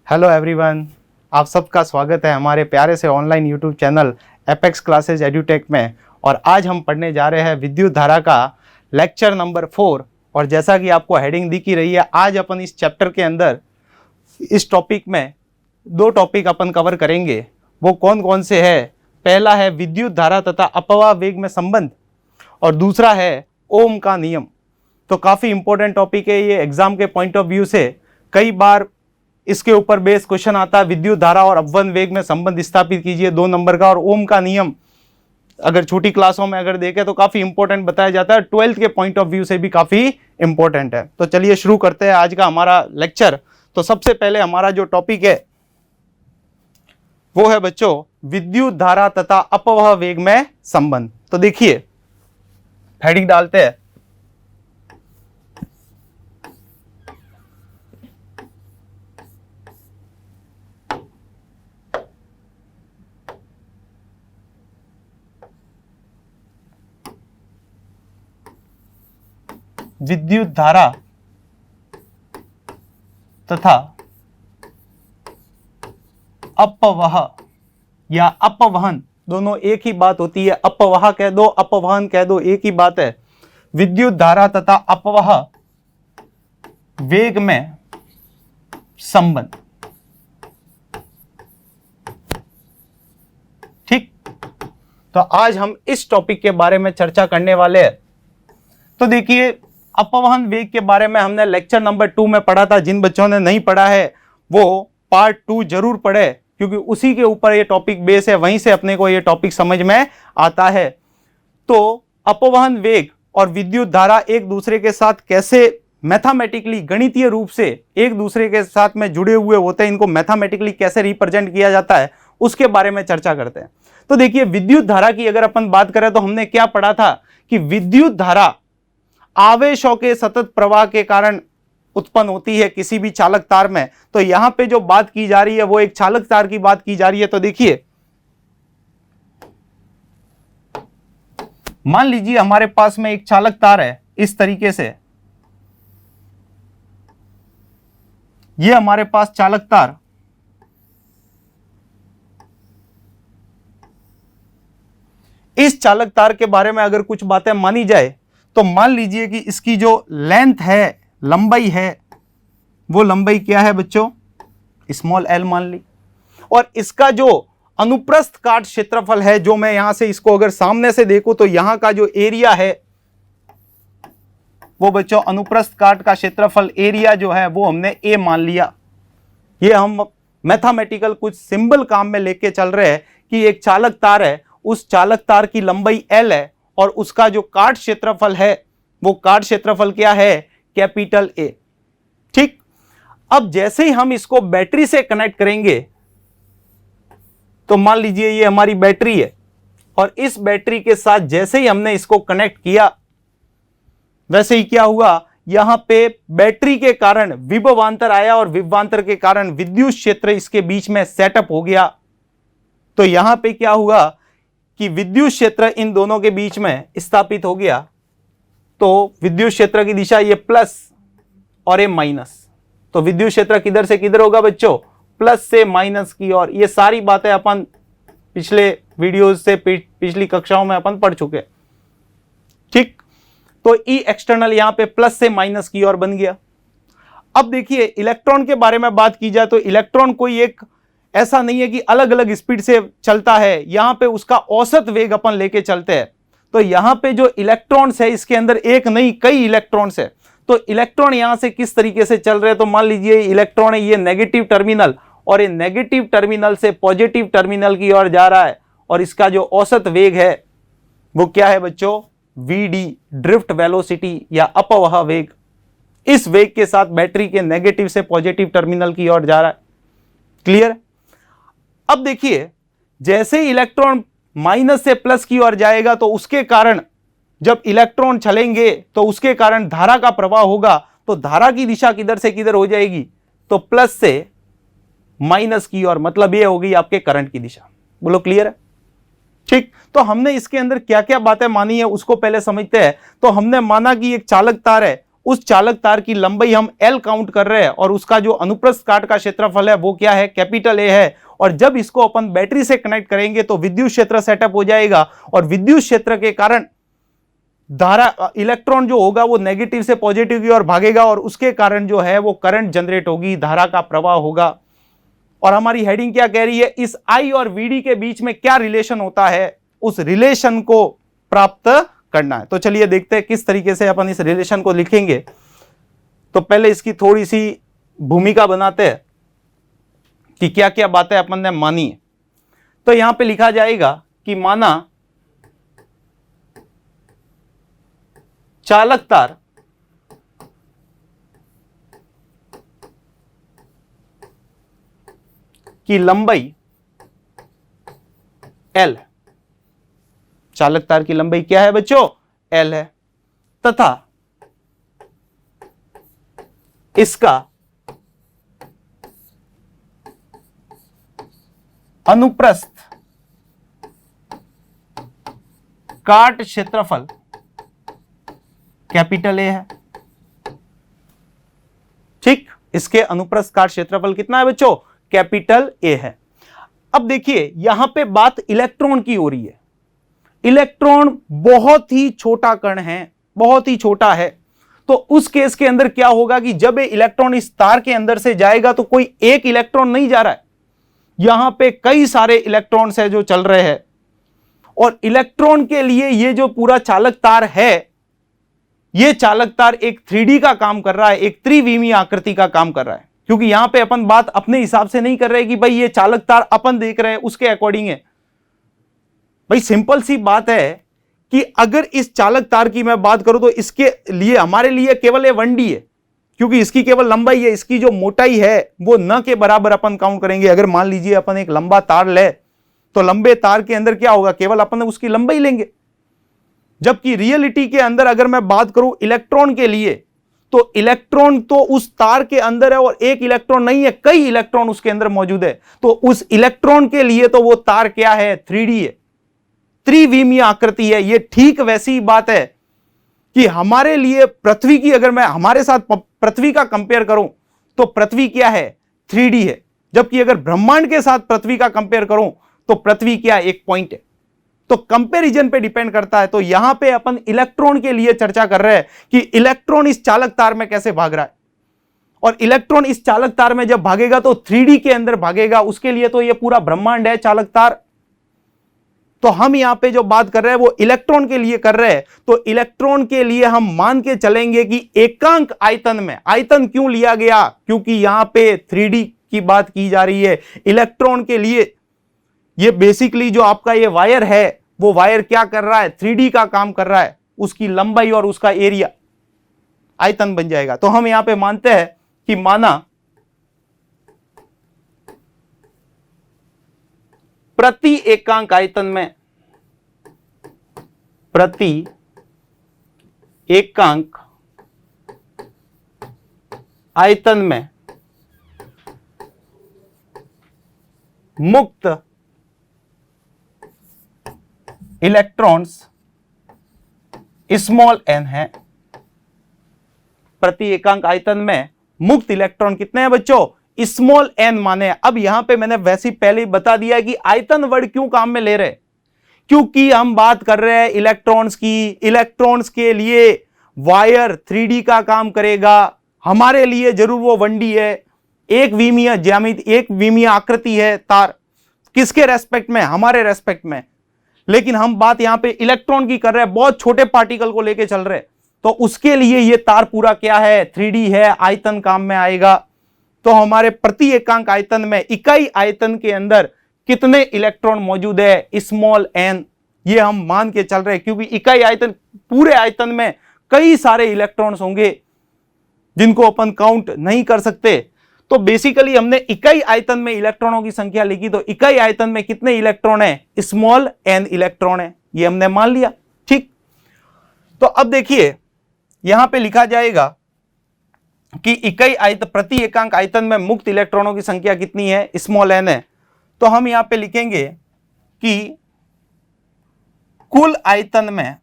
Hello everyone, आप सबका स्वागत है हमारे प्यारे से online YouTube channel Apex Classes Edutech में। और आज हम पढ़ने जा रहे हैं विद्युत धारा का लेक्चर नंबर 4। और जैसा कि आपको हेडिंग दिख ही रही है, आज अपन इस चैप्टर के अंदर इस टॉपिक में दो टॉपिक अपन कवर करेंगे। वो कौन कौन से है? पहला है विद्युत धारा तथा अपवाह वेग में संबंध, और दूसरा है ओम का नियम। तो काफ़ी इंपॉर्टेंट टॉपिक है ये। एग्जाम के पॉइंट ऑफ व्यू से कई बार इसके ऊपर बेस क्वेश्चन आता है। विद्युत धारा और अपवन वेग में संबंध स्थापित कीजिए 2 नंबर का। और ओम का नियम अगर छोटी क्लासों में अगर देखें तो काफी इंपॉर्टेंट बताया जाता है, 12th के पॉइंट ऑफ व्यू से भी काफी इंपॉर्टेंट है। तो चलिए शुरू करते हैं आज का हमारा लेक्चर। तो सबसे पहले हमारा जो टॉपिक है वो है बच्चों विद्युत धारा तथा अपवह वेग में संबंध। तो देखिए हेडिंग डालते हैं, विद्युत धारा तथा अपवह या अपवहन दोनों एक ही बात होती है। अपवह कह दो, अपवहन कह दो, एक ही बात है। विद्युत धारा तथा अपवह वेग में संबंध। ठीक, तो आज हम इस टॉपिक के बारे में चर्चा करने वाले हैं। तो देखिए अपवहन वेग के बारे में हमने लेक्चर नंबर 2 में पढ़ा था। जिन बच्चों ने नहीं पढ़ा है वो पार्ट 2 जरूर पढ़े, क्योंकि उसी के ऊपर ये टॉपिक बेस है, वहीं से अपने को ये टॉपिक समझ में आता है। तो अपवहन वेग और विद्युत धारा एक दूसरे के साथ कैसे मैथमेटिकली गणितीय रूप से एक दूसरे के साथ में जुड़े हुए होते हैं, इनको मैथमेटिकली कैसे रिप्रेजेंट किया जाता है, उसके बारे में चर्चा करते हैं। तो देखिए विद्युत धारा की अगर अपन बात करें तो हमने क्या पढ़ा था कि विद्युत धारा आवेशों के सतत प्रवाह के कारण उत्पन्न होती है किसी भी चालक तार में। तो यहां पे जो बात की जा रही है वो एक चालक तार की बात की जा रही है। तो देखिए मान लीजिए हमारे पास में एक चालक तार है इस तरीके से। ये हमारे पास चालक तार, इस चालक तार के बारे में अगर कुछ बातें मानी जाए तो मान लीजिए कि इसकी जो लेंथ है, लंबाई है, वो लंबाई क्या है बच्चों? स्मॉल एल मान ली। और इसका जो अनुप्रस्थ काट क्षेत्रफल है, जो मैं यहां से इसको अगर सामने से देखूं तो यहां का जो एरिया है वो बच्चों अनुप्रस्थ काट का क्षेत्रफल एरिया जो है वो हमने ए मान लिया। ये हम मैथमेटिकल कुछ सिंबल काम में लेके चल रहे हैं कि एक चालक तार है, उस चालक तार की लंबाई एल है और उसका जो काट क्षेत्रफल है वो काट क्षेत्रफल क्या है? Capital A. ठीक, अब जैसे ही हम इसको बैटरी से कनेक्ट करेंगे तो मान लीजिए ये हमारी बैटरी है, और इस बैटरी के साथ जैसे ही हमने इसको कनेक्ट किया वैसे ही क्या हुआ, यहां पे बैटरी के कारण विभवांतर आया और विभवांतर के कारण विद्युत क्षेत्र इसके बीच में सेटअप हो गया। तो यहां पे क्या हुआ कि विद्युत क्षेत्र इन दोनों के बीच में स्थापित हो गया। तो विद्युत क्षेत्र की दिशा ये प्लस और ये माइनस। तो विद्युत क्षेत्र किधर से किधर होगा बच्चों? प्लस से माइनस की ओर। ये सारी बातें अपन पिछले वीडियोस से पिछली कक्षाओं में अपन पढ़ चुके। ठीक, तो ई एक्सटर्नल यहां पे प्लस से माइनस की ओर बन गया। अब देखिए इलेक्ट्रॉन के बारे में बात की जाए तो इलेक्ट्रॉन कोई एक ऐसा नहीं है कि अलग अलग स्पीड से चलता है, यहां पे उसका औसत वेग अपन लेके चलते हैं। तो यहां पे जो इलेक्ट्रॉन्स है इसके अंदर एक नहीं कई इलेक्ट्रॉन्स है। तो इलेक्ट्रॉन यहां से किस तरीके से चल रहे हैं? तो मान लीजिए इलेक्ट्रॉन है ये नेगेटिव टर्मिनल, और ये नेगेटिव टर्मिनल से पॉजिटिव टर्मिनल की ओर जा रहा है, और इसका जो औसत वेग है वो क्या है बच्चों? वीडी, ड्रिफ्ट वेलोसिटी या अपवह वेग। इस वेग के साथ बैटरी के नेगेटिव से पॉजिटिव टर्मिनल की ओर जा रहा है। क्लियर? अब देखिए जैसे ही इलेक्ट्रॉन माइनस से प्लस की ओर जाएगा तो उसके कारण जब इलेक्ट्रॉन चलेंगे तो उसके कारण धारा का प्रवाह होगा। तो धारा की दिशा किधर से किधर हो जाएगी? तो प्लस से माइनस की ओर, मतलब ये होगी आपके करंट की दिशा। बोलो क्लियर है? ठीक, तो हमने इसके अंदर क्या क्या बातें मानी है उसको पहले समझते हैं। तो हमने माना कि एक चालक तार है, उस चालक तार की लंबाई हम L काउंट कर रहे हैं और उसका जो अनुप्रस्थ काट का क्षेत्रफल है वो क्या है, कैपिटल A है। और जब इसको अपन बैटरी से कनेक्ट करेंगे तो विद्युत क्षेत्र सेटअप हो जाएगा और विद्युत क्षेत्र के कारण धारा इलेक्ट्रॉन जो होगा वो नेगेटिव से पॉजिटिव की ओर भागेगा और उसके कारण जो है वो करंट जनरेट होगी, धारा का प्रवाह होगा। और हमारी हेडिंग क्या कह रही है, इस I और VD के बीच में क्या रिलेशन होता है, उस रिलेशन को प्राप्त करना है। तो चलिए देखते हैं किस तरीके से अपन इस रिलेशन को लिखेंगे। तो पहले इसकी थोड़ी सी भूमिका बनाते हैं कि क्या क्या बातें अपन ने मानी है। तो यहां पे लिखा जाएगा कि माना चालक तार की लंबाई L, चालक तार की लंबाई क्या है बच्चों, L है, तथा इसका अनुप्रस्थ काट क्षेत्रफल कैपिटल A है। ठीक, इसके अनुप्रस्थ काट क्षेत्रफल कितना है बच्चों, कैपिटल A है। अब देखिए यहां पे बात इलेक्ट्रॉन की हो रही है। इलेक्ट्रॉन बहुत ही छोटा कण है, बहुत ही छोटा है। तो उस केस के अंदर क्या होगा कि जब ये इलेक्ट्रॉन इस तार के अंदर से जाएगा तो कोई एक इलेक्ट्रॉन नहीं जा रहा है, यहां पे कई सारे इलेक्ट्रॉन्स है जो चल रहे हैं। और इलेक्ट्रॉन के लिए ये जो पूरा चालक तार है, ये चालक तार एक 3D का काम कर रहा है, एक त्रिविमीय आकृति का काम कर रहा है। क्योंकि यहां पे अपन बात अपने हिसाब से नहीं कर रहे कि भाई ये चालक तार अपन देख रहे हैं उसके अकॉर्डिंग है। भाई सिंपल सी बात है कि अगर इस चालक तार की मैं बात करूं तो इसके लिए हमारे लिए केवल ये 1D है, क्योंकि इसकी केवल लंबाई है, इसकी जो मोटाई है वो न के बराबर अपन काउंट करेंगे। अगर मान लीजिए अपन एक लंबा तार ले तो लंबे तार के अंदर क्या होगा, केवल अपन उसकी लंबाई लेंगे। जबकि रियलिटी के अंदर अगर मैं बात करूं इलेक्ट्रॉन के लिए, तो इलेक्ट्रॉन तो उस तार के अंदर है और एक इलेक्ट्रॉन नहीं है, कई इलेक्ट्रॉन उसके अंदर मौजूद है। तो उस इलेक्ट्रॉन के लिए तो वो तार क्या है, 3D है, त्रिविमीय आकृति है। ये ठीक वैसी ही बात है कि हमारे लिए पृथ्वी की, अगर मैं हमारे साथ पृथ्वी का कंपेयर करूं तो पृथ्वी क्या है, 3D है। जबकि अगर ब्रह्मांड के साथ पृथ्वी का कंपेयर करूं तो पृथ्वी क्या, एक पॉइंट है। तो कंपैरिजन पे डिपेंड करता है। तो यहां पे अपन इलेक्ट्रॉन के लिए चर्चा कर रहे हैं कि इलेक्ट्रॉन इस चालक तार में कैसे भाग रहा है। और इलेक्ट्रॉन इस चालक तार में जब भागेगा तो 3D के अंदर भागेगा, उसके लिए तो ये पूरा ब्रह्मांड है चालक तार। तो हम यहां पे जो बात कर रहे हैं वो इलेक्ट्रॉन के लिए कर रहे हैं। तो इलेक्ट्रॉन के लिए हम मान के चलेंगे कि एकांक आयतन में, आयतन क्यों लिया गया, क्योंकि यहां पे 3D की बात की जा रही है। इलेक्ट्रॉन के लिए ये बेसिकली जो आपका ये वायर है, वो वायर क्या कर रहा है, 3D का काम कर रहा है। उसकी लंबाई और उसका एरिया आयतन बन जाएगा। तो हम यहां पे मानते हैं कि माना प्रति एकांक आयतन में, प्रति एकांक आयतन में मुक्त इलेक्ट्रॉन्स स्मॉल n है। प्रति एकांक आयतन में मुक्त इलेक्ट्रॉन कितने हैं बच्चों, स्मॉल n माने। अब यहां पे मैंने वैसे पहले ही बता दिया कि आयतन वर्ड क्यों काम में ले रहे, क्योंकि हम बात कर रहे हैं इलेक्ट्रॉन्स की। इलेक्ट्रॉन्स के लिए वायर 3D का काम करेगा, हमारे लिए जरूर वो 1D है, एक विमीय ज्यामिति, एक विमीय आकृति है तार। किसके रेस्पेक्ट में, हमारे रेस्पेक्ट में। लेकिन हम बात यहां पे इलेक्ट्रॉन की कर रहे हैं, बहुत छोटे पार्टिकल को लेके चल रहे हैं। तो उसके लिए ये तार पूरा क्या है, 3D है, आयतन काम में आएगा। तो हमारे प्रति एकांक आयतन में, इकाई आयतन के अंदर कितने इलेक्ट्रॉन मौजूद है, स्मॉल n। ये हम मान के चल रहे हैं क्योंकि इकाई आयतन, पूरे आयतन में कई सारे इलेक्ट्रॉन्स होंगे जिनको अपन काउंट नहीं कर सकते। तो बेसिकली हमने इकाई आयतन में इलेक्ट्रॉनों की संख्या लिखी, तो इकाई आयतन में कितने इलेक्ट्रॉन है, स्मॉल n इलेक्ट्रॉन है, ये हमने मान लिया। ठीक, तो अब देखिए यहां पे लिखा जाएगा कि इकाई आयतन, प्रति एकांक आयतन में मुक्त इलेक्ट्रॉनों की संख्या कितनी है, स्मॉल n है। तो हम यहां पे लिखेंगे कि कुल आयतन में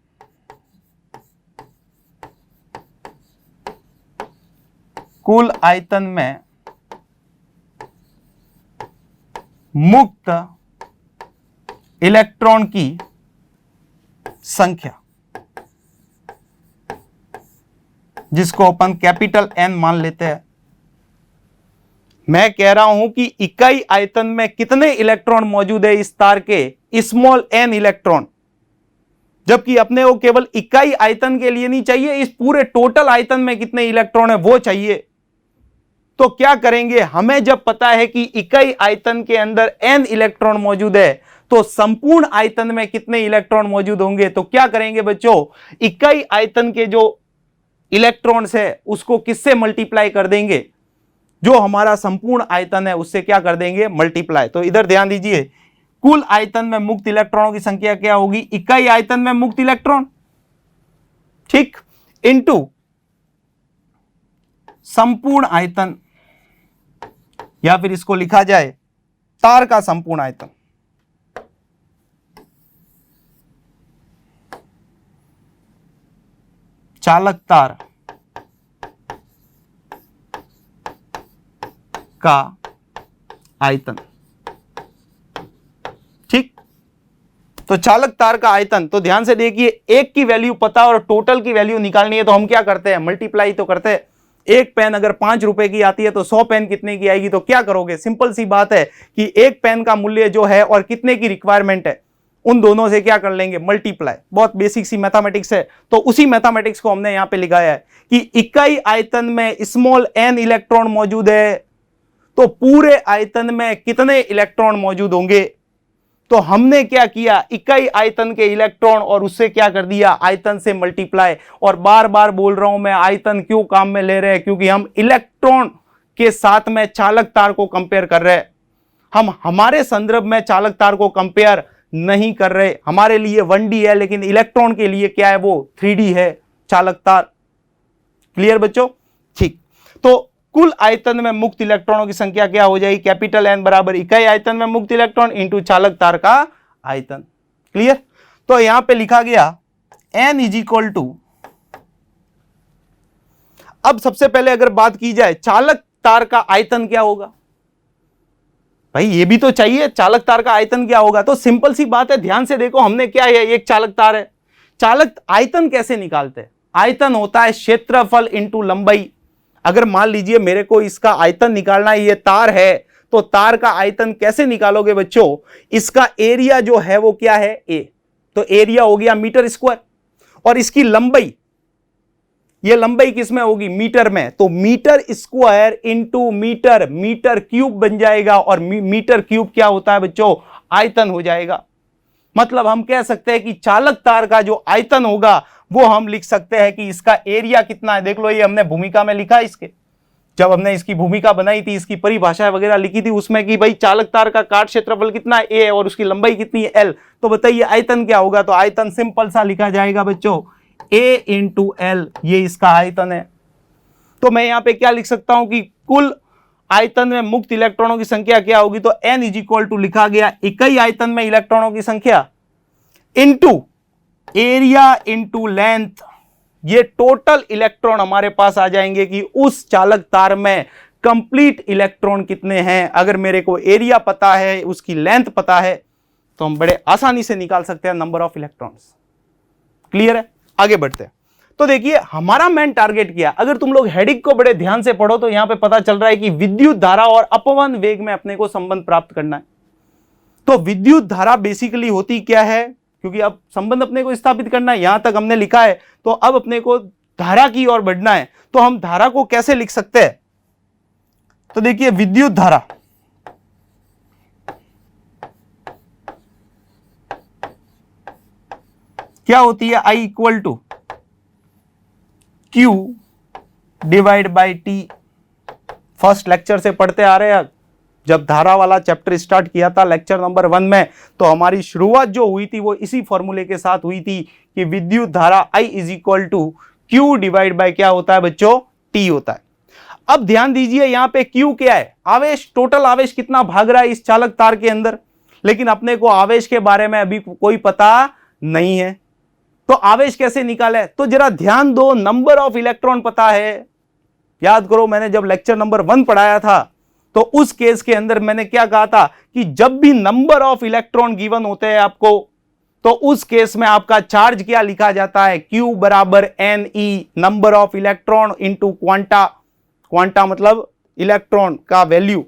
कुल आयतन में मुक्त इलेक्ट्रॉन की संख्या, जिसको अपन कैपिटल एन मान लेते हैं। मैं कह रहा हूं कि इकाई आयतन में कितने इलेक्ट्रॉन मौजूद है इस तार के, स्मॉल एन इलेक्ट्रॉन, जबकि अपने को केवल इकाई आयतन के लिए नहीं चाहिए, इस पूरे टोटल आयतन में कितने इलेक्ट्रॉन है वो चाहिए। तो क्या करेंगे, हमें जब पता है कि इकाई आयतन के अंदर एन इलेक्ट्रॉन मौजूद है तो संपूर्ण आयतन में कितने इलेक्ट्रॉन मौजूद होंगे, तो क्या करेंगे बच्चों, इकाई आयतन के जो इलेक्ट्रॉन्स है उसको किससे मल्टीप्लाई कर देंगे, जो हमारा संपूर्ण आयतन है उससे क्या कर देंगे, मल्टीप्लाई। तो इधर ध्यान दीजिए, कुल आयतन में मुक्त इलेक्ट्रॉनों की संख्या क्या होगी, इकाई आयतन में मुक्त इलेक्ट्रॉन, ठीक, इनटू संपूर्ण आयतन, या फिर इसको लिखा जाए तार का संपूर्ण आयतन। चालक तार का आयतन, ठीक। तो चालक तार का आयतन, तो ध्यान से देखिए, एक की वैल्यू पता और टोटल की वैल्यू निकालनी है तो हम क्या करते हैं, मल्टीप्लाई तो करते हैं। एक पेन अगर 5 रुपए की आती है तो 100 पेन कितने की आएगी, तो क्या करोगे, सिंपल सी बात है कि एक पेन का मूल्य जो है और कितने की रिक्वायरमेंट है उन दोनों से क्या कर लेंगे, मल्टीप्लाई। बहुत बेसिक सी मैथमेटिक्स है। तो उसी मैथमेटिक्स को हमने यहां पे लिखाया है कि इकाई आयतन में स्मॉल एन इलेक्ट्रॉन मौजूद है तो पूरे आयतन में कितने इलेक्ट्रॉन मौजूद होंगे। तो हमने क्या किया, इकाई आयतन के इलेक्ट्रॉन और उससे क्या कर दिया, आयतन से मल्टीप्लाई। और बार बार बोल रहा हूं मैं, आयतन क्यों काम में ले रहे हैं, क्योंकि हम इलेक्ट्रॉन के साथ में चालक तार को कंपेयर कर रहे हैं। हम हमारे संदर्भ में चालक तार को कंपेयर नहीं कर रहे, हमारे लिए 1D है, लेकिन इलेक्ट्रॉन के लिए क्या है, वो 3D है चालक तार। क्लियर बच्चों, ठीक। तो कुल आयतन में मुक्त इलेक्ट्रॉनों की संख्या क्या हो जाएगी, कैपिटल एन बराबर इकाई आयतन में मुक्त इलेक्ट्रॉन इंटू चालक तार का आयतन। क्लियर। तो यहां पे लिखा गया एन इज इक्वल टू, अब सबसे पहले अगर बात की जाए चालक तार का आयतन क्या होगा, भाई ये भी तो चाहिए, चालक तार का आयतन क्या होगा। तो सिंपल सी बात है, ध्यान से देखो, हमने क्या है, एक चालक तार है, चालक आयतन कैसे निकालते हैं, आयतन होता है क्षेत्रफल इंटू लंबाई। अगर मान लीजिए मेरे को इसका आयतन निकालना है, ये तार है, तो तार का आयतन कैसे निकालोगे बच्चों, इसका एरिया जो है वो क्या है, ए, तो एरिया हो गया मीटर स्क्वायर, और इसकी लंबाई, ये लंबाई किसमें होगी, मीटर में, तो metre square into metre, metre cube बन जाएगा, और मीटर क्यूब क्या होता है बच्चों, आयतन हो जाएगा। मतलब हम कह सकते हैं कि चालक तार का जो आयतन होगा वो हम लिख सकते हैं कि इसका एरिया कितना है। देख लो, ये हमने भूमिका में लिखा है, इसके जब हमने इसकी भूमिका बनाई थी, इसकी परिभाषा वगैरह लिखी थी उसमें कि भाई चालक तार का काट क्षेत्रफल कितना है, ए, और उसकी लंबाई कितनी है, एल। तो बताइए आयतन क्या होगा, तो आयतन सिंपल सा लिखा जाएगा बच्चों, ए इंटू एल, ये इसका आयतन है। तो मैं यहां पे क्या लिख सकता हूं कि कुल आयतन में मुक्त इलेक्ट्रॉनों की संख्या क्या होगी, तो एन इज इक्वल टू लिखा गया इकाई आयतन में इलेक्ट्रॉनों की संख्या इंटू एरिया इंटू लेंथ। ये टोटल इलेक्ट्रॉन हमारे पास आ जाएंगे कि उस चालक तार में कंप्लीट इलेक्ट्रॉन कितने हैं। अगर मेरे को एरिया पता है, उसकी लेंथ पता है, तो हम बड़े आसानी से निकाल सकते हैं नंबर ऑफ इलेक्ट्रॉन्स। क्लियर है, आगे बढ़ते हैं। तो देखिए हमारा मेन टारगेट क्या है, अगर तुम लोग हेडिंग को बड़े ध्यान से पढ़ो तो यहां पे पता चल रहा है कि विद्युत धारा और अपवन वेग में अपने को संबंध प्राप्त करना है। तो विद्युत धारा बेसिकली होती क्या है, क्योंकि अब संबंध अपने को स्थापित करना है, यहां तक हमने लिखा है, तो अब अपने को धारा की ओर बढ़ना है। तो हम धारा को कैसे लिख सकते हैं, तो देखिए विद्युत धारा क्या होती है, I equal to Q divide by T। First lecture से पढ़ते आ रहे हैं, जब धारा वाला चैप्टर स्टार्ट किया था लेक्चर नंबर 1 में, तो हमारी शुरुआत जो हुई थी वो इसी फॉर्मूले के साथ हुई थी कि विद्युत धारा I is equal to Q divide by क्या होता है बच्चों, T होता है। अब ध्यान दीजिए यहां पे Q क्या है, आवेश, टोटल आवेश कितना भाग रहा है इस चालक तार के अंदर, लेकिन अपने को आवेश के बारे में अभी कोई पता नहीं है। तो आवेश कैसे निकाले, तो जरा ध्यान दो, नंबर ऑफ इलेक्ट्रॉन पता है, याद करो, मैंने जब लेक्चर नंबर 1 पढ़ाया था तो उस केस के अंदर मैंने क्या कहा था कि जब भी नंबर ऑफ इलेक्ट्रॉन गिवन होते हैं आपको, तो उस केस में आपका चार्ज क्या लिखा जाता है, Q बराबर NE, number of electron into quanta, quanta मतलब इलेक्ट्रॉन का वैल्यू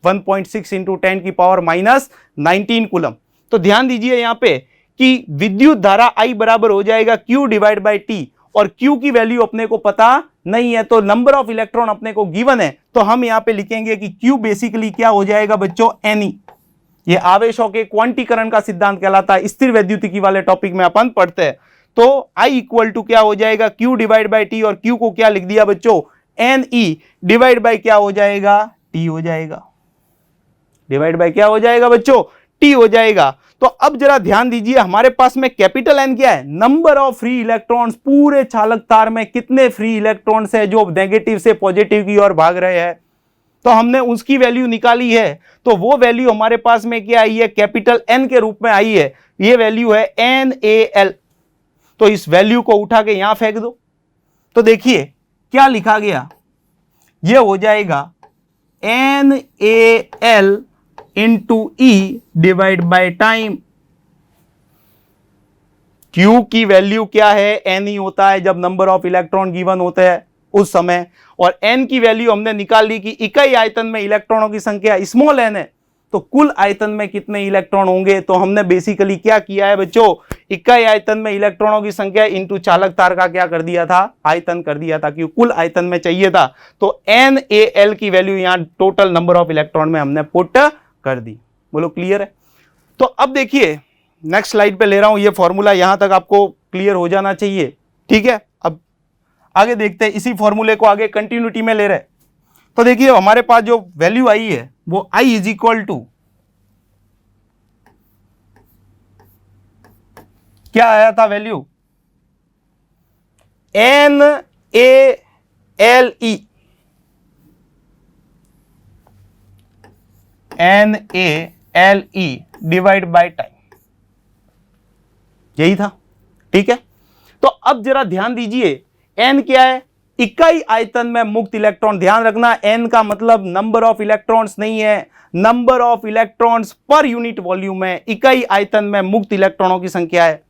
1.6 इंटू 10 की पावर माइनस 19 कूलम। तो ध्यान दीजिए यहां पे कि विद्युत धारा I बराबर हो जाएगा Q डिवाइड बाई T, और Q की वैल्यू अपने को पता नहीं है, तो नंबर ऑफ इलेक्ट्रॉन अपने को गिवन है, तो हम यहां पे लिखेंगे कि Q बेसिकली क्या हो जाएगा बच्चों, Ne। ये आवेशों के क्वांटीकरण का सिद्धांत कहलाता है, स्थिर वैद्युतिकी वाले टॉपिक में अपन पढ़ते हैं। तो I इक्वल टू क्या हो जाएगा, Q डिवाइड बाई T, और Q को क्या लिख दिया बच्चों, Ne डिवाइड बाई क्या हो जाएगा, T हो जाएगा, डिवाइड बाई क्या हो जाएगा बच्चों, T हो जाएगा। तो अब जरा ध्यान दीजिए, हमारे पास में कैपिटल N क्या है, नंबर ऑफ फ्री इलेक्ट्रॉन्स, पूरे चालक तार में कितने फ्री इलेक्ट्रॉन्स है जो नेगेटिव से पॉजिटिव की ओर भाग रहे हैं, तो हमने उसकी वैल्यू निकाली है। तो वो वैल्यू हमारे पास में क्या आई है, कैपिटल N के रूप में आई है, ये वैल्यू है NaL। तो इस वैल्यू को उठा के यहां फेंक दो, तो देखिए क्या लिखा गया, ये हो जाएगा NaL into E divide by time. Q की वैल्यू क्या है, N ही होता है जब नंबर ऑफ इलेक्ट्रॉन गिवन होते हैं उस समय, और N की वैल्यू हमने निकाल ली कि इकाई आयतन में इलेक्ट्रॉनों की संख्या स्मॉल n है, तो कुल आयतन में कितने इलेक्ट्रॉन होंगे, तो हमने बेसिकली क्या किया है बच्चों, इकाई आयतन में इलेक्ट्रॉनों की संख्या इंटू चालक तार का क्या कर दिया था, आयतन कर दिया था, क्योंकि कुल आयतन में चाहिए था। तो NaL की वैल्यू यहां टोटल नंबर ऑफ इलेक्ट्रॉन में हमने पुट कर दी। बोलो क्लियर है। तो अब देखिए नेक्स्ट स्लाइड पे ले रहा हूं, ये फॉर्मूला यहां तक आपको क्लियर हो जाना चाहिए, ठीक है। अब आगे देखते हैं, इसी फॉर्मूले को आगे कंटिन्यूटी में ले रहे। तो देखिए हमारे पास जो वैल्यू आई है वो I इज इक्वल टू क्या आया था value, NaLe divide by time, यही था, ठीक है। तो अब जरा ध्यान दीजिए, N क्या है, इकाई आयतन में मुक्त इलेक्ट्रॉन। ध्यान रखना N का मतलब नंबर ऑफ इलेक्ट्रॉन्स नहीं है, नंबर ऑफ इलेक्ट्रॉन्स पर यूनिट वॉल्यूम है, इकाई आयतन में मुक्त इलेक्ट्रॉनों की संख्या है।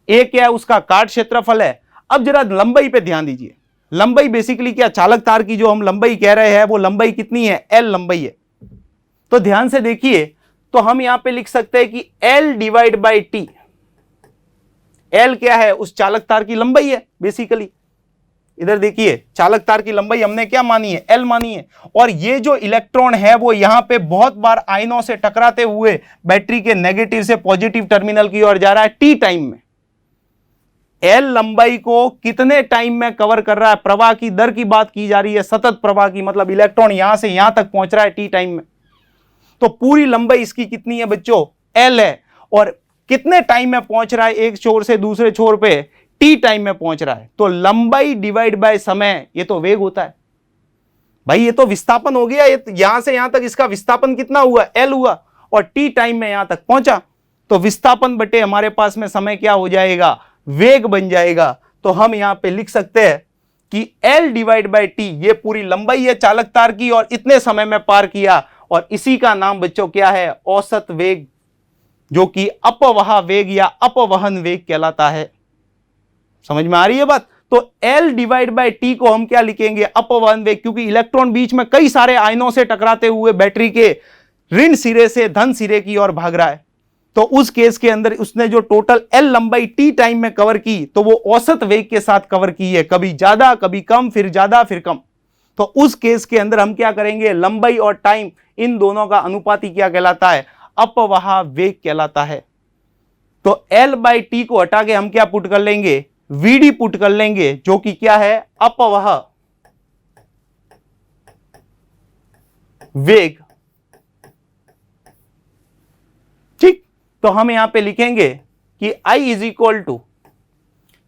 A क्या है, उसका काट क्षेत्रफल है। अब जरा लंबाई पे ध्यान दीजिए, लंबाई बेसिकली क्या, चालक तार की जो हम लंबाई कह रहे हैं वो लंबाई कितनी है, L लंबाई है। तो ध्यान से देखिए, तो हम यहां पे लिख सकते हैं कि L divide by T, L क्या है, उस चालक तार की लंबाई है बेसिकली। इधर देखिए चालक तार की लंबाई हमने क्या मानी है, L मानी है, और ये जो इलेक्ट्रॉन है वो यहां पे बहुत बार आयनों से टकराते हुए बैटरी के नेगेटिव से पॉजिटिव टर्मिनल की ओर जा रहा है T टाइम में। L लंबाई को कितने टाइम में कवर कर रहा है, प्रवाह की दर की बात की जा रही है, सतत प्रवाह की, मतलब इलेक्ट्रॉन यहां से यहां तक पहुंच रहा है T टाइम में। तो पूरी लंबाई इसकी कितनी है बच्चों, L है, और कितने टाइम में पहुंच रहा है एक छोर से दूसरे छोर पे, T टाइम में पहुंच रहा है। तो लंबाई डिवाइड बाय समय, ये तो वेग होता है भाई, ये तो विस्थापन हो गया, ये यहां से यहां तक इसका विस्थापन कितना हुआ, L हुआ, और T टाइम में यहां तक पहुंचा, तो विस्थापन बटे हमारे पास में समय क्या हो जाएगा, वेग बन जाएगा। तो हम यहां पे लिख सकते हैं कि L डिवाइड बाय T ये पूरी लंबाई है चालक तार की, और इतने समय में पार किया, और इसी का नाम बच्चों क्या है, औसत वेग, जो कि अपवह वेग या अपवहन वेग कहलाता है। समझ में आ रही है बात। तो L डिवाइड बाय T को हम क्या लिखेंगे, अपवहन वेग, क्योंकि इलेक्ट्रॉन बीच में कई सारे आयनों से टकराते हुए बैटरी के ऋण सिरे से धन सिरे की ओर भाग रहा है। तो उस केस के अंदर उसने जो टोटल L लंबाई T टाइम में कवर की, तो वो औसत वेग के साथ कवर की है, कभी ज्यादा कभी कम, फिर ज्यादा फिर कम। तो उस केस के अंदर हम क्या करेंगे, लंबाई और टाइम इन दोनों का अनुपाती क्या कहलाता है, अपवह वेग कहलाता है। तो L बाई T को हटा के हम क्या पुट कर लेंगे, VD पुट कर लेंगे, जो कि क्या है, अपवह वेग। ठीक, तो हम यहां पे लिखेंगे कि I इज इक्वल टू,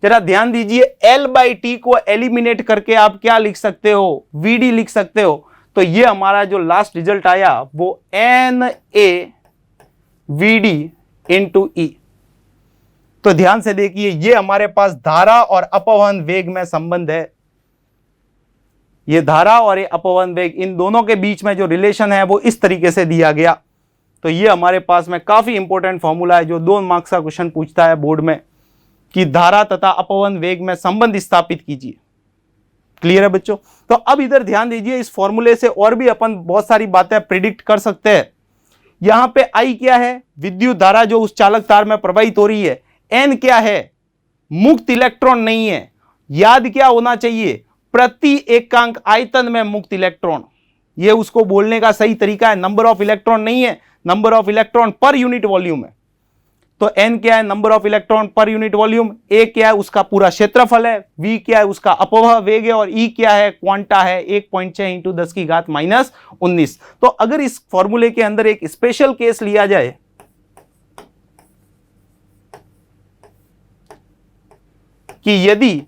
जरा ध्यान दीजिए, L बाई T को एलिमिनेट करके आप क्या लिख सकते हो, VD लिख सकते हो। तो ये हमारा जो लास्ट रिजल्ट आया वो NaVD इंटू E। तो ध्यान से देखिए, ये हमारे पास धारा और अपवहन वेग में संबंध है। ये धारा और ये अपवन वेग, इन दोनों के बीच में जो रिलेशन है वो इस तरीके से दिया गया। तो ये हमारे पास में काफी इंपॉर्टेंट फॉर्मूला है जो 2 मार्क्स का क्वेश्चन पूछता है बोर्ड में कि धारा तथा अपवन वेग में संबंध स्थापित कीजिए। क्लियर है बच्चों? तो अब इधर ध्यान दीजिए, इस फॉर्मूले से और भी अपन बहुत सारी बातें प्रिडिक्ट कर सकते हैं। यहां पे आई क्या है? विद्युत धारा जो उस चालक तार में प्रवाहित हो रही है। एन क्या है? मुक्त इलेक्ट्रॉन नहीं है। याद क्या होना चाहिए? प्रति एकांक आयतन में मुक्त इलेक्ट्रॉन। यह उसको बोलने का सही तरीका है। नंबर ऑफ इलेक्ट्रॉन नहीं है, number of electron per unit volume है। तो एन क्या है? Number of electron per unit volume. A क्या है? उसका पूरा क्षेत्रफल है। वी क्या है? उसका अपवह वेग है। और ई क्या है? क्वांटा है 1.6 इंटू 10 की घात -19। तो अगर इस फॉर्मूले के अंदर एक स्पेशल केस लिया जाए कि यदि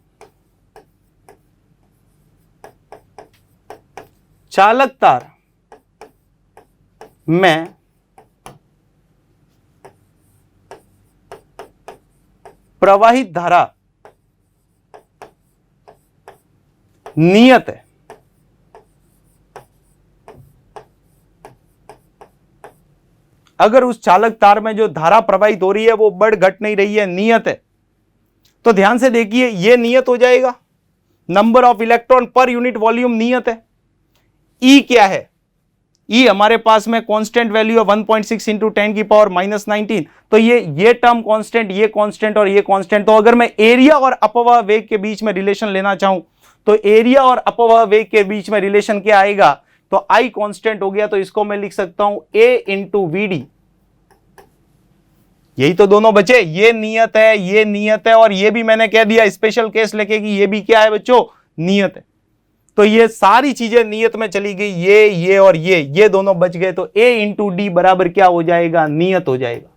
चालक तार में प्रवाहित धारा नियत है, अगर उस चालक तार में जो धारा प्रवाहित हो रही है वो बढ़ घट नहीं रही है, नियत है, तो ध्यान से देखिए ये नियत हो जाएगा। Number of electron per unit volume नियत है। ई क्या है? ई हमारे पास में कांस्टेंट वैल्यू है 1.6 इंटू 10 की पावर -19। तो ये टर्म कांस्टेंट, ये कांस्टेंट और ये कांस्टेंट। तो अगर मैं एरिया और अपवह वेग के बीच में रिलेशन लेना चाहूं तो एरिया और अपवह वेग के बीच में रिलेशन क्या आएगा? तो आई कांस्टेंट हो गया, तो इसको मैं लिख सकता हूं ए इंटू वीडी। यही तो दोनों बचे, ये नियत है, ये नियत है, और ये भी मैंने कह दिया स्पेशल केस लेके कि ये भी क्या है बच्चों? नियत है। तो ये सारी चीजें नियत में चली गई, ये और ये दोनों बच गए। तो ए इंटू डी बराबर क्या हो जाएगा? नियत हो जाएगा।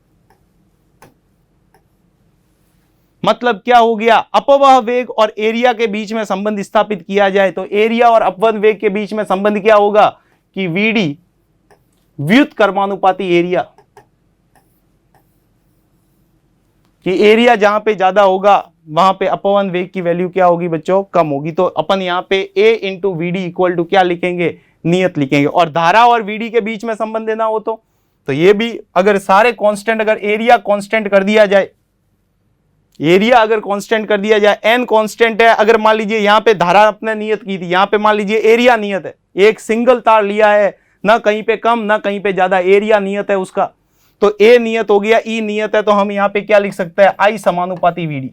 मतलब क्या हो गया? अपवह वेग और एरिया के बीच में संबंध स्थापित किया जाए तो एरिया और अपवन वेग के बीच में संबंध क्या होगा कि वीडी व्युत्क्रमानुपाती एरिया, कि एरिया जहां पे ज्यादा होगा वहां पे अपवन वेग की वैल्यू क्या होगी बच्चों? कम होगी। तो अपन यहां पे ए इंटू वीडी इक्वल टू क्या लिखेंगे? नियत लिखेंगे। और धारा और वीडी के बीच में संबंध देना हो तो ये भी अगर सारे कांस्टेंट, अगर एरिया कांस्टेंट कर दिया जाए, एरिया अगर कांस्टेंट कर दिया जाए, एन कांस्टेंट है, अगर मान लीजिए यहां पे धारा अपने नियत की थी, यहां पे मान लीजिए एरिया नियत है, एक सिंगल तार लिया है, ना कहीं पे कम ना कहीं पे ज्यादा, एरिया नियत है उसका, तो ए नियत हो गया, ई नियत है, तो हम यहां पे क्या लिख सकते हैं? आई समानुपाती वीडी।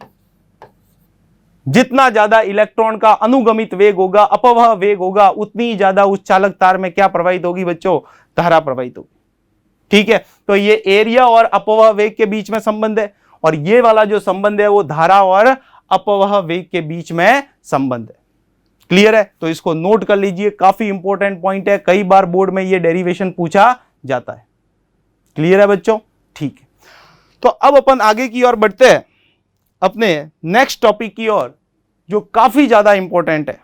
जितना ज्यादा इलेक्ट्रॉन का अनुगमित वेग होगा, अपवह वेग होगा, उतनी ज्यादा उस चालक तार में क्या प्रवाहित होगी बच्चों? धारा प्रवाहित होगी। ठीक है, तो ये एरिया और अपवह वेग के बीच में संबंध है, और ये वाला जो संबंध है वो धारा और अपवह वेग के बीच में संबंध है। क्लियर है? तो इसको नोट कर लीजिए, काफी इंपॉर्टेंट पॉइंट है, कई बार बोर्ड में ये डेरिवेशन पूछा जाता है। क्लियर है बच्चों? ठीक है, तो अब अपन आगे की ओर बढ़ते हैं, अपने नेक्स्ट टॉपिक की ओर, जो काफी ज्यादा इंपॉर्टेंट है।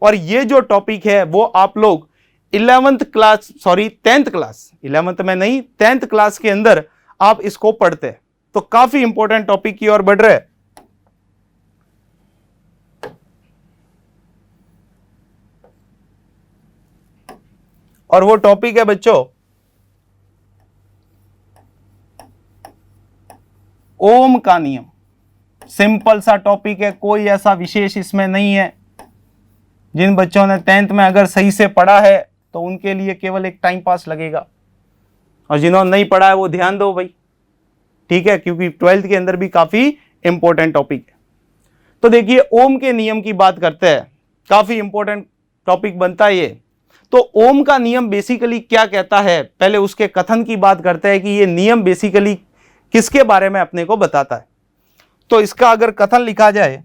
और ये जो टॉपिक है वो आप लोग 11th class, sorry 10th class, 11th में नहीं 10th क्लास के अंदर आप इसको पढ़ते हैं। तो काफी इंपॉर्टेंट टॉपिक की ओर बढ़ रहे हैं। और वो टॉपिक है बच्चों ओम का नियम। सिंपल सा टॉपिक है, कोई ऐसा विशेष इसमें नहीं है। जिन बच्चों ने 10th में अगर सही से पढ़ा है तो उनके लिए केवल एक टाइम पास लगेगा, और जिन्होंने नहीं पढ़ा है वो ध्यान दो भाई, ठीक है, क्योंकि 12th के अंदर भी काफी इंपॉर्टेंट टॉपिक है। तो देखिए ओम के नियम की बात करते हैं, काफी इंपॉर्टेंट टॉपिक बनता है ये। तो ओम का नियम बेसिकली क्या कहता है, पहले उसके कथन की बात करते हैं कि ये नियम बेसिकली किसके बारे में अपने को बताता है। तो इसका अगर कथन लिखा जाए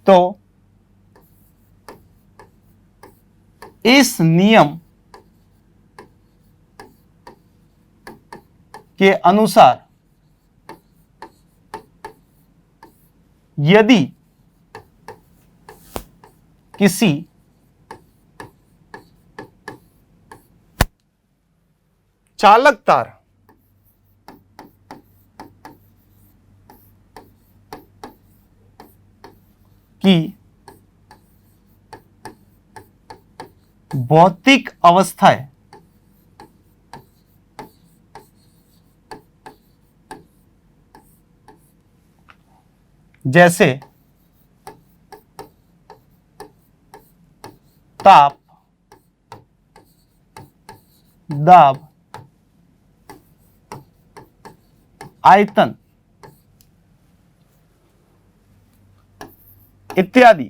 तो इस नियम के अनुसार यदि किसी चालक तार की भौतिक अवस्थाएं जैसे ताप, दाब, आयतन इत्यादि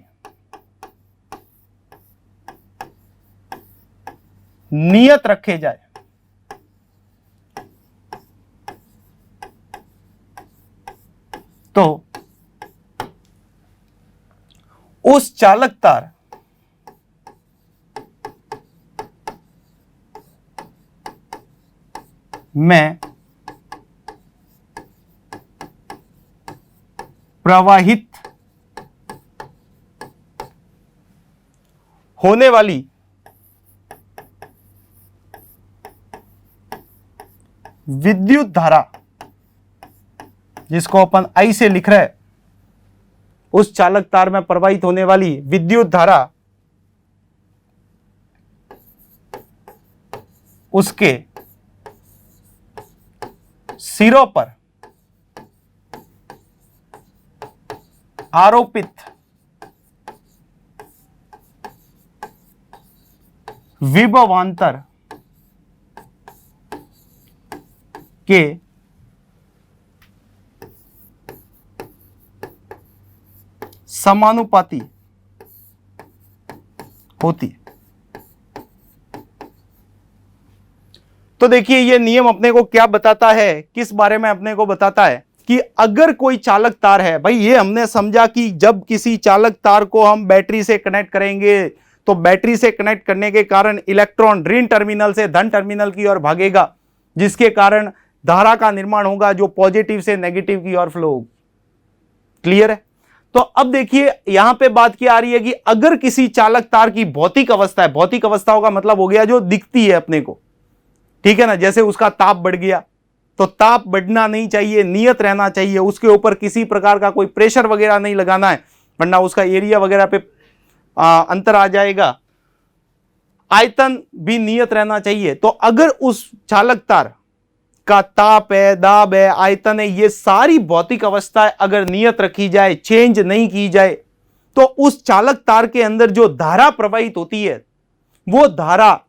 नियत रखे जाए तो उस चालक तार में प्रवाहित होने वाली विद्युत धारा, जिसको अपन आई से लिख रहे हैं, उस चालक तार में प्रवाहित होने वाली विद्युत धारा उसके सिरों पर आरोपित विभवांतर के समानुपाती होती है। तो देखिए ये नियम अपने को क्या बताता है, किस बारे में अपने को बताता है कि अगर कोई चालक तार है, भाई ये हमने समझा कि जब किसी चालक तार को हम बैटरी से कनेक्ट करेंगे तो बैटरी से कनेक्ट करने के कारण इलेक्ट्रॉन ऋण टर्मिनल से धन टर्मिनल की ओर भागेगा, जिसके कारण धारा का निर्माण होगा जो पॉजिटिव से नेगेटिव की ओर फ्लो होगी। क्लियर है? तो अब देखिए यहां पे बात क्या आ रही है कि अगर किसी चालक तार की भौतिक अवस्था है, भौतिक अवस्थाओं का मतलब हो गया जो दिखती है अपने को, ठीक है ना, जैसे उसका ताप बढ़ गया तो ताप बढ़ना नहीं चाहिए, नियत रहना चाहिए, उसके ऊपर किसी प्रकार का कोई प्रेशर वगैरह नहीं लगाना है वरना उसका एरिया वगैरह पे अंतर आ जाएगा। आयतन भी नियत रहना चाहिए। तो अगर उस चालक तार का ताप है, दाब है, आयतन है, ये सारी भौतिक अवस्थाएं अगर नियत रखी जाए, चेंज नहीं की जाए, तो उस चालक तार के अंदर जो धारा प्रवाहित होती है वो धारा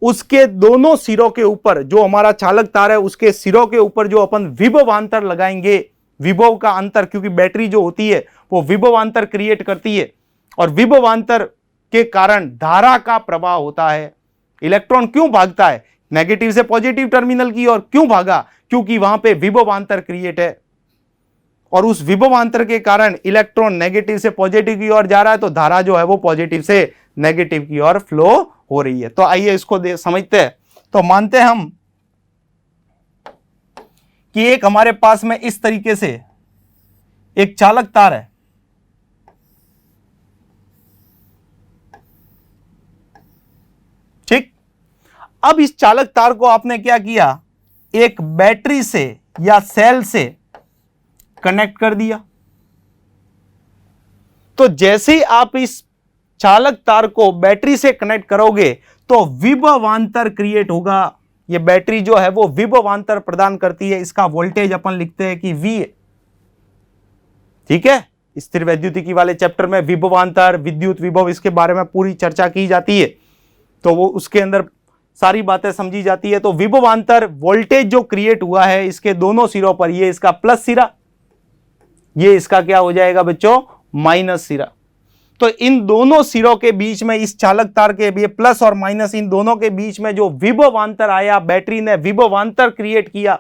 उसके दोनों सिरों के ऊपर, जो हमारा चालक तार है उसके सिरों के ऊपर जो अपन विभवांतर लगाएंगे, विभव का अंतर, क्योंकि बैटरी जो होती है वो विभवांतर क्रिएट करती है और विभवांतर के कारण धारा का प्रवाह होता है। इलेक्ट्रॉन क्यों भागता है नेगेटिव से पॉजिटिव टर्मिनल की ओर? क्यों भागा? क्योंकि वहां पे विभवांतर क्रिएट है और उस विभवांतर के कारण इलेक्ट्रॉन नेगेटिव से पॉजिटिव की ओर जा रहा है, तो धारा जो है वो पॉजिटिव से नेगेटिव की ओर फ्लो हो रही है। तो आइए इसको समझते हैं। तो मानते हैं हम कि एक हमारे पास में इस तरीके से एक चालक तार है, ठीक। अब इस चालक तार को आपने क्या किया, एक बैटरी से या सेल से कनेक्ट कर दिया। तो जैसे ही आप इस चालक तार को बैटरी से कनेक्ट करोगे तो विभवांतर क्रिएट होगा। ये बैटरी जो है वो विभवांतर प्रदान करती है, इसका वोल्टेज अपन लिखते हैं कि V है, ठीक है। स्थिर वैद्युतिकी वाले चैप्टर में विभवांतर, विद्युत विभव, इसके बारे में पूरी चर्चा की जाती है, तो वो उसके अंदर सारी बातें समझी जाती है। तो विभवांतर वोल्टेज जो क्रिएट हुआ है इसके दोनों सिरों पर, ये इसका प्लस सिरा, ये इसका क्या हो जाएगा बच्चों, माइनस सिरा। तो इन दोनों सिरों के बीच में, इस चालक तार के भी प्लस और माइनस, इन दोनों के बीच में जो विभवांतर आया, बैटरी ने विभवांतर क्रिएट किया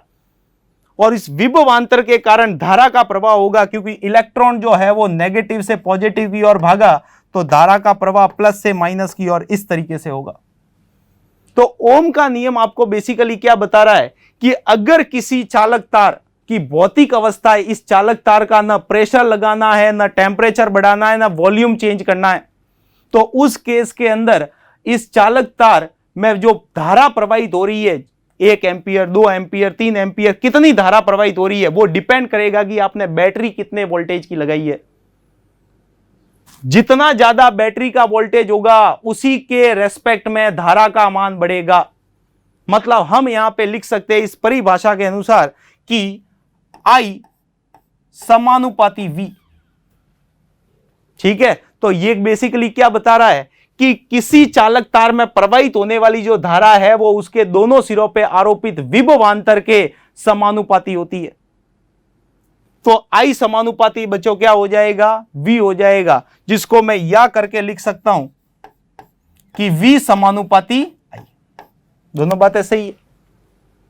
और इस विभवांतर के कारण धारा का प्रवाह होगा, क्योंकि इलेक्ट्रॉन जो है वो नेगेटिव से पॉजिटिव की ओर भागा, तो धारा का प्रवाह प्लस से माइनस की ओर इस तरीके से होगा। तो ओम का नियम आपको बेसिकली क्या बता रहा है कि अगर किसी चालक तार की भौतिक अवस्था है, इस चालक तार का ना प्रेशर लगाना है, ना टेम्परेचर बढ़ाना है, ना वॉल्यूम चेंज करना है, तो उस केस के अंदर इस चालक तार में जो धारा प्रवाहित हो रही है, 1 एम्पियर, 2 एम्पियर, 3 एम्पियर, कितनी धारा प्रवाहित हो रही है वो डिपेंड करेगा कि आपने बैटरी कितने वोल्टेज की लगाई है। जितना ज्यादा बैटरी का वोल्टेज होगा उसी के रेस्पेक्ट में धारा का मान बढ़ेगा। मतलब हम यहां पे लिख सकते हैं इस परिभाषा के अनुसार कि I समानुपाती V। ठीक है, तो ये बेसिकली क्या बता रहा है कि किसी चालक तार में प्रवाहित होने वाली जो धारा है वो उसके दोनों सिरों पे आरोपित विभवांतर के समानुपाती होती है। तो I समानुपाती बच्चों क्या हो जाएगा, V हो जाएगा, जिसको मैं या करके लिख सकता हूं कि V समानुपाती I। दोनों बातें सही है,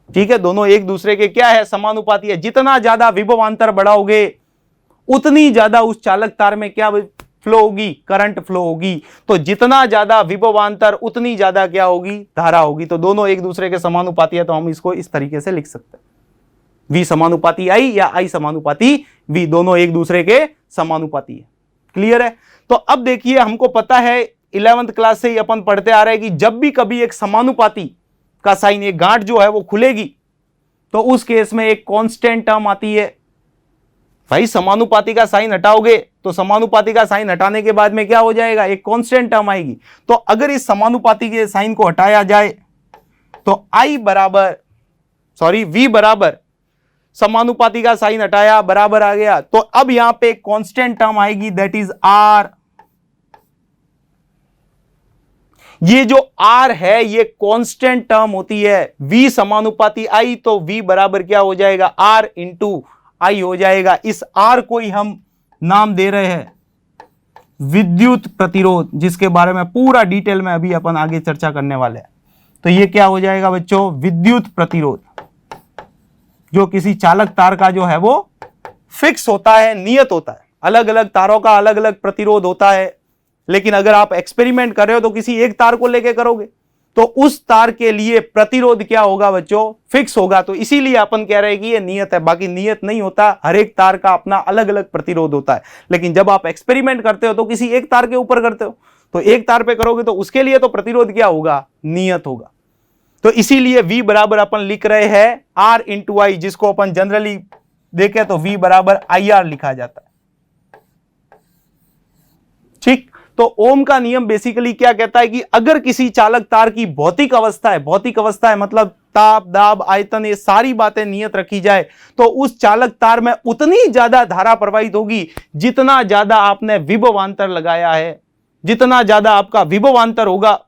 ठीक है, दोनों एक दूसरे के क्या है, समानुपाती है। जितना ज्यादा विभवांतर बढ़ाओगे उतनी ज्यादा उस चालक तार में क्या फ्लो होगी, करंट फ्लो होगी। तो जितना ज्यादा विभवांतर उतनी ज्यादा क्या होगी, धारा होगी। तो दोनों एक दूसरे के समानुपाती है, तो हम इसको इस तरीके से लिख सकते हैं, V समानुपाती I या I समानुपाती V, दोनों एक दूसरे के समानुपाती है। क्लियर है। तो अब देखिए, हमको पता है 11th क्लास से ही अपन पढ़ते आ रहे हैं कि जब भी कभी एक समानुपाती का साइन, एक गांठ जो है वो खुलेगी, तो उस केस में एक कांस्टेंट टर्म आती है। भाई समानुपाती का साइन हटाओगे तो समानुपाती का साइन हटाने के बाद में क्या हो जाएगा, एक कांस्टेंट टर्म आएगी। तो अगर इस समानुपाती के साइन को हटाया जाए तो V बराबर समानुपाती का साइन हटाया बराबर आ गया, तो अब यहां पे एक कांस्टेंट टर्म आएगी, दैट इज R। ये जो R है ये कांस्टेंट टर्म होती है। V समानुपाती I, तो V बराबर क्या हो जाएगा, R इंटू I हो जाएगा। इस R को ही हम नाम दे रहे हैं विद्युत प्रतिरोध, जिसके बारे में पूरा डिटेल में अभी अपन आगे चर्चा करने वाले हैं। तो ये क्या हो जाएगा बच्चों, विद्युत प्रतिरोध, जो किसी चालक तार का जो है वो फिक्स होता है, नियत होता है। अलग अलग तारों का अलग अलग प्रतिरोध होता है, लेकिन अगर आप एक्सपेरिमेंट कर रहे हो तो किसी एक तार को लेके करोगे, तो उस तार के लिए प्रतिरोध क्या होगा बच्चों, फिक्स होगा। तो इसीलिए अपन कह रहे हैं कि ये नियत है, बाकी नियत नहीं होता, हर एक तार का अपना अलग अलग प्रतिरोध होता है। लेकिन जब आप एक्सपेरिमेंट करते हो तो किसी एक तार के ऊपर करते हो, तो एक तार पे करोगे तो उसके लिए तो प्रतिरोध क्या होगा, नियत होगा। तो इसीलिए V बराबर अपन लिख रहे हैं R इंटू I, जिसको अपन जनरली देखें तो V बराबर IR लिखा जाता है। ठीक, तो ओम का नियम बेसिकली क्या कहता है कि अगर किसी चालक तार की भौतिक अवस्था है मतलब ताप, दाब, आयतन, ये सारी बातें नियत रखी जाए, तो उस चालक तार में उतनी ज्यादा धारा प्रवाहित होगी जितना ज्यादा आपने विभवांतर लगाया है। जितना ज्यादा आपका विभवांतर होगा,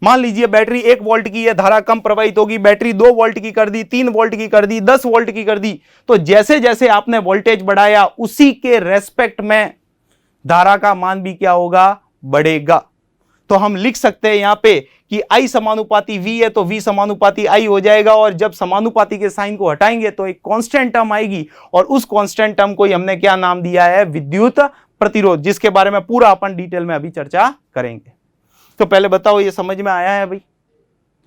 मान लीजिए बैटरी 1 वोल्ट की है, धारा कम प्रवाहित होगी। बैटरी 2 वोल्ट की कर दी, 3 वोल्ट की कर दी, 10 वोल्ट की कर दी, तो जैसे जैसे आपने वोल्टेज बढ़ाया उसी के रेस्पेक्ट में धारा का मान भी क्या होगा, बढ़ेगा। तो हम लिख सकते हैं यहां पे कि I समानुपाती V है तो V समानुपाती I हो जाएगा, और जब समानुपाती के साइन को हटाएंगे तो एक कांस्टेंट टर्म आएगी, और उस कांस्टेंट टर्म को हमने क्या नाम दिया है, विद्युत प्रतिरोध, जिसके बारे में पूरा अपन डिटेल में अभी चर्चा करेंगे। तो पहले बताओ ये समझ में आया है भाई।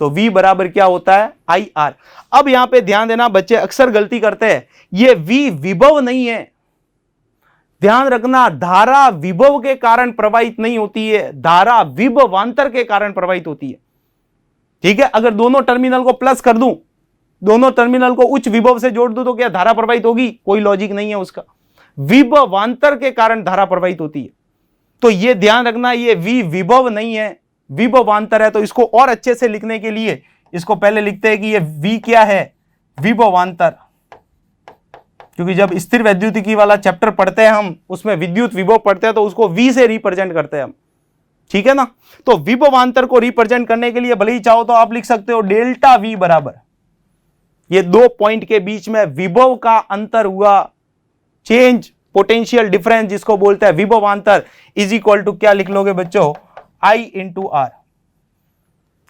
तो V बराबर क्या होता है, IR। अब यहां पे ध्यान देना, बच्चे अक्सर गलती करते हैं, ये V विभव नहीं है। ध्यान रखना, धारा विभव के कारण प्रवाहित नहीं होती है, धारा विभवांतर के कारण प्रवाहित होती है। ठीक है, अगर दोनों टर्मिनल को प्लस कर दूं, दोनों टर्मिनल को उच्च विभव से जोड़ दूं, तो क्या धारा प्रवाहित होगी, कोई लॉजिक नहीं है उसका। विभवांतर के कारण धारा प्रवाहित होती है। तो यह ध्यान रखना, ये V विभव नहीं है, विभवांतर है। तो इसको और अच्छे से लिखने के लिए इसको पहले लिखते हैं कि ये V क्या है, विभवांतर। क्योंकि जब स्थिर वैद्युतिकी वाला चैप्टर पढ़ते हैं हम, उसमें विद्युत विभव पढ़ते हैं, तो उसको V से रिप्रेजेंट करते हैं हम। ठीक है ना। तो विभवांतर को रिप्रेजेंट करने के लिए भले ही चाहो तो आप लिख सकते हो डेल्टा V बराबर, ये 2 पॉइंट के बीच में विभव का अंतर हुआ, चेंज पोटेंशियल डिफरेंस जिसको बोलते हैं विभवांतर, इज इक्वल टू क्या लिख लोगे बच्चों, I इंटू R।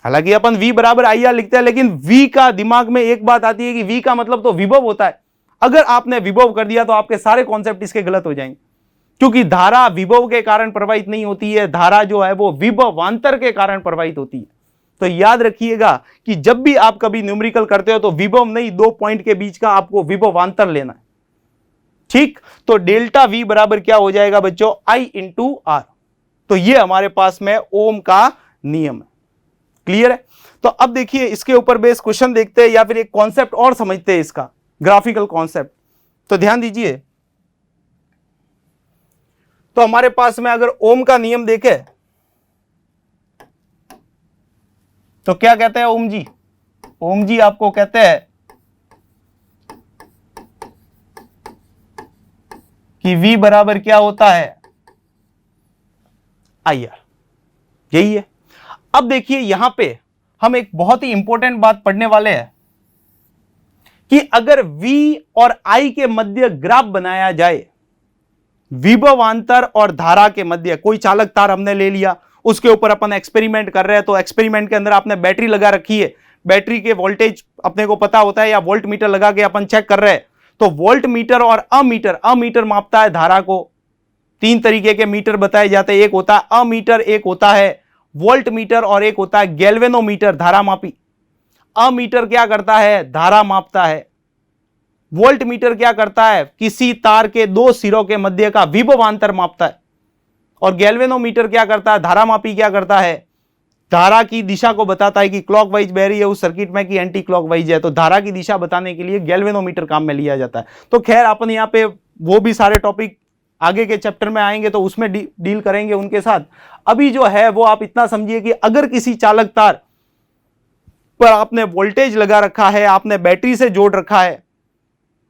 हालांकि अपन V बराबर IR लिखते हैं, लेकिन V का दिमाग में एक बात आती है कि V का मतलब तो विभव होता है। अगर आपने विभव कर दिया तो आपके सारे कॉन्सेप्ट इसके गलत हो जाएंगे, क्योंकि धारा विभव के कारण प्रवाहित नहीं होती है, धारा जो है वो विभवांतर के कारण प्रवाहित होती है। तो याद रखिएगा कि जब भी आप कभी न्यूमेरिकल करते हो तो विभव नहीं, 2 पॉइंट के बीच का आपको विभवांतर लेना है। ठीक, तो डेल्टा V बराबर क्या हो जाएगा बच्चों, I इंटू R। तो ये हमारे पास में ओम का नियम है। क्लियर है? तो अब देखिए इसके ऊपर बेस क्वेश्चन देखते हैं या फिर एक कॉन्सेप्ट और समझते हैं इसका, ग्राफिकल कॉन्सेप्ट। तो ध्यान दीजिए, तो हमारे पास में अगर ओम का नियम देखे तो क्या कहते हैं ओम जी? ओम जी आपको कहते हैं कि V बराबर क्या होता है? IR, यही है। अब देखिए यहां पे हम एक बहुत ही इंपॉर्टेंट बात पढ़ने वाले हैं कि अगर V और I के मध्य ग्राफ बनाया जाए, विभवांतर और धारा के मध्य कोई चालक तार हमने ले लिया, उसके ऊपर अपन एक्सपेरिमेंट कर रहे हैं, तो एक्सपेरिमेंट के अंदर आपने बैटरी लगा रखी है, बैटरी के वोल्टेज अपने को पता होता है या वोल्ट मीटर लगा के अपन चेक कर रहे हैं, तो वोल्ट मीटर और अमीटर मापता है धारा को। 3 तरीके के मीटर बताए जाते हैं, एक होता है अमीटर, एक होता है वोल्ट मीटर और एक होता है गैल्वेनोमीटर, धारा मापी। अमीटर क्या करता है? धारा मापता है। वोल्ट मीटर क्या करता है? किसी तार के 2 सिरों के मध्य का विभवांतर मापता है। और गैल्वेनोमीटर क्या करता है? धारा मापी क्या करता है? धारा की दिशा को बताता है कि क्लॉकवाइज बह रही है उस सर्किट में कि एंटी क्लॉकवाइज है, तो धारा की दिशा बताने के लिए गैल्वेनोमीटर काम में लिया जाता है। तो खैर अपन यहाँ पे वो भी सारे टॉपिक आगे के चैप्टर में आएंगे तो उसमें डील करेंगे उनके साथ। अभी जो है वो आप इतना समझिए कि अगर किसी चालक तार पर आपने वोल्टेज लगा रखा है, आपने बैटरी से जोड़ रखा है,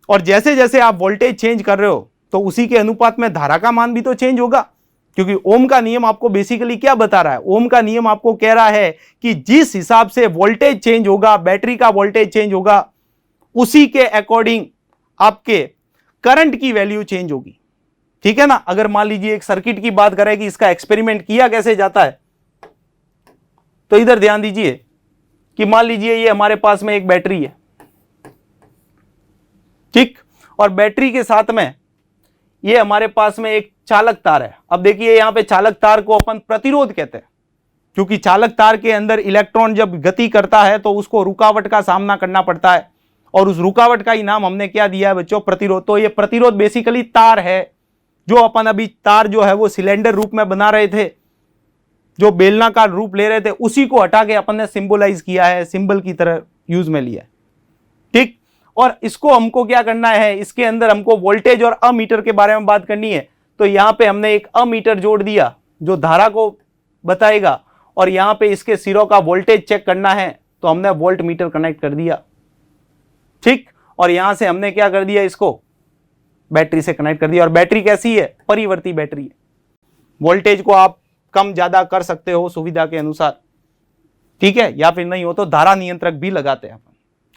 और जैसे जैसे आप वोल्टेज चेंज कर रहे हो तो उसी के अनुपात में धारा का मान भी तो चेंज होगा, क्योंकि ओम का नियम आपको बेसिकली क्या बता रहा है? ओम का नियम आपको कह रहा है कि जिस हिसाब से वोल्टेज चेंज होगा, बैटरी का वोल्टेज चेंज होगा, उसी के अकॉर्डिंग आपके करंट की वैल्यू चेंज होगी। ठीक है ना? अगर मान लीजिए एक सर्किट की बात करें कि इसका एक्सपेरिमेंट किया कैसे जाता है, तो इधर ध्यान दीजिए कि मान लीजिए ये हमारे पास में एक बैटरी है, ठीक, और बैटरी के साथ में ये हमारे पास में एक चालक तार है। अब देखिए यहां पे चालक तार को अपन प्रतिरोध कहते हैं, क्योंकि चालक तार के अंदर इलेक्ट्रॉन जब गति करता है तो उसको रुकावट का सामना करना पड़ता है, और उस रुकावट का ही नाम हमने क्या दिया है बच्चों? प्रतिरोध। तो ये प्रतिरोध बेसिकली तार है, जो अपन अभी तार जो है वो सिलेंडर रूप में बना रहे थे, जो बेलनाकार रूप ले रहे थे, उसी को हटा के अपन ने सिंबलाइज किया है, सिंबल की तरह यूज में लिया है। ठीक, और इसको हमको क्या करना है? इसके अंदर हमको वोल्टेज और अमीटर के बारे में बात करनी है। तो यहां पे हमने एक अमीटर जोड़ दिया जो धारा को बताएगा, और यहां पे इसके सिरों का वोल्टेज चेक करना है तो हमने वोल्ट मीटर कनेक्ट कर दिया। ठीक, और यहां से हमने क्या कर दिया? इसको बैटरी से कनेक्ट कर दिया। और बैटरी कैसी है? परिवर्ती बैटरी है। वोल्टेज को आप कम ज्यादा कर सकते हो सुविधा के अनुसार, ठीक है, या फिर नहीं हो तो धारा नियंत्रक भी लगाते हैं अपन।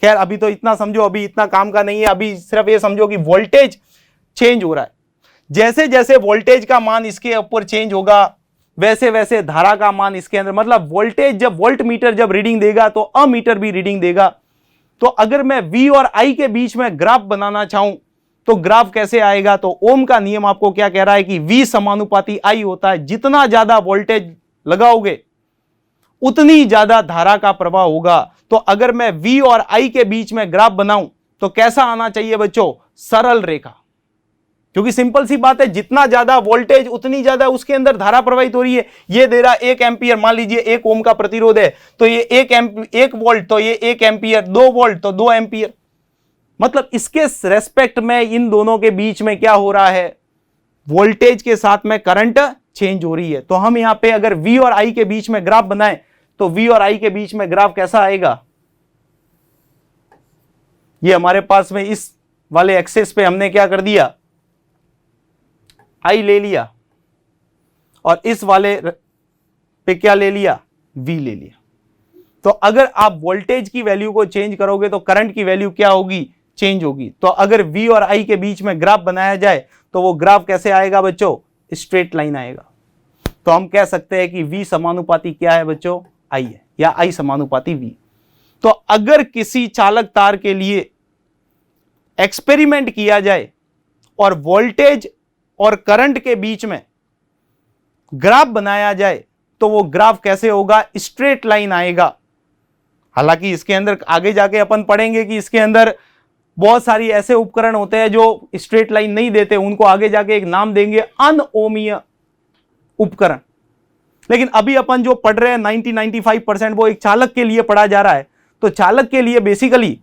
खैर अभी तो इतना समझो, अभी इतना काम का नहीं है, अभी सिर्फ ये समझो कि वोल्टेज चेंज हो रहा है। जैसे जैसे वोल्टेज का मान इसके ऊपर चेंज होगा वैसे वैसे धारा का मान इसके अंदर, मतलब वोल्टेज जब वोल्ट मीटर जब रीडिंग देगा तो अमीटर भी रीडिंग देगा। तो अगर मैं V और I के बीच में ग्राफ बनाना चाहूं तो ग्राफ कैसे आएगा? तो ओम का नियम आपको क्या कह रहा है कि V समानुपाती I होता है। जितना ज्यादा वोल्टेज लगाओगे उतनी ज्यादा धारा का प्रवाह होगा। तो अगर मैं V और I के बीच में ग्राफ बनाऊं तो कैसा आना चाहिए बच्चों? सरल रेखा, क्योंकि सिंपल सी बात है, जितना ज्यादा वोल्टेज उतनी ज्यादा उसके अंदर धारा प्रवाहित हो रही है। ये दे रहा 1 एम्पियर, मान लीजिए 1 ओम का प्रतिरोध है, तो ये 1 वोल्ट तो ये 1 एम्पियर, 2 वोल्ट तो 2 एम्पियर। मतलब इसके रेस्पेक्ट में इन दोनों के बीच में क्या हो रहा है? वोल्टेज के साथ में करंट चेंज हो रही है। तो हम यहां पे अगर V और I के बीच में ग्राफ बनाएं तो V और I के बीच में ग्राफ कैसा आएगा? ये हमारे पास में इस वाले एक्सेस पे हमने क्या कर दिया? I ले लिया, और इस वाले पे क्या ले लिया? V ले लिया। तो अगर आप वोल्टेज की वैल्यू को चेंज करोगे तो करंट की वैल्यू क्या होगी? चेंज होगी। तो अगर V और I के बीच में ग्राफ बनाया जाए तो वो ग्राफ कैसे आएगा बच्चों? स्ट्रेट लाइन आएगा। तो हम कह सकते हैं कि V समानुपाती क्या है बच्चों? I है, या I समानुपाती V। तो अगर किसी चालक तार के लिए एक्सपेरिमेंट किया जाए और वोल्टेज और करंट के बीच में ग्राफ बनाया जाए तो वो ग्राफ कैसे होगा? स्ट्रेट लाइन आएगा। हालांकि इसके अंदर आगे जाके अपन पढ़ेंगे कि इसके अंदर बहुत सारी ऐसे उपकरण होते हैं जो स्ट्रेट लाइन नहीं देते, उनको आगे जाके एक नाम देंगे अनओमीय उपकरण। लेकिन अभी अपन जो पढ़ रहे हैं 90-95% वो एक चालक के लिए पढ़ा जा रहा है। तो चालक के लिए बेसिकली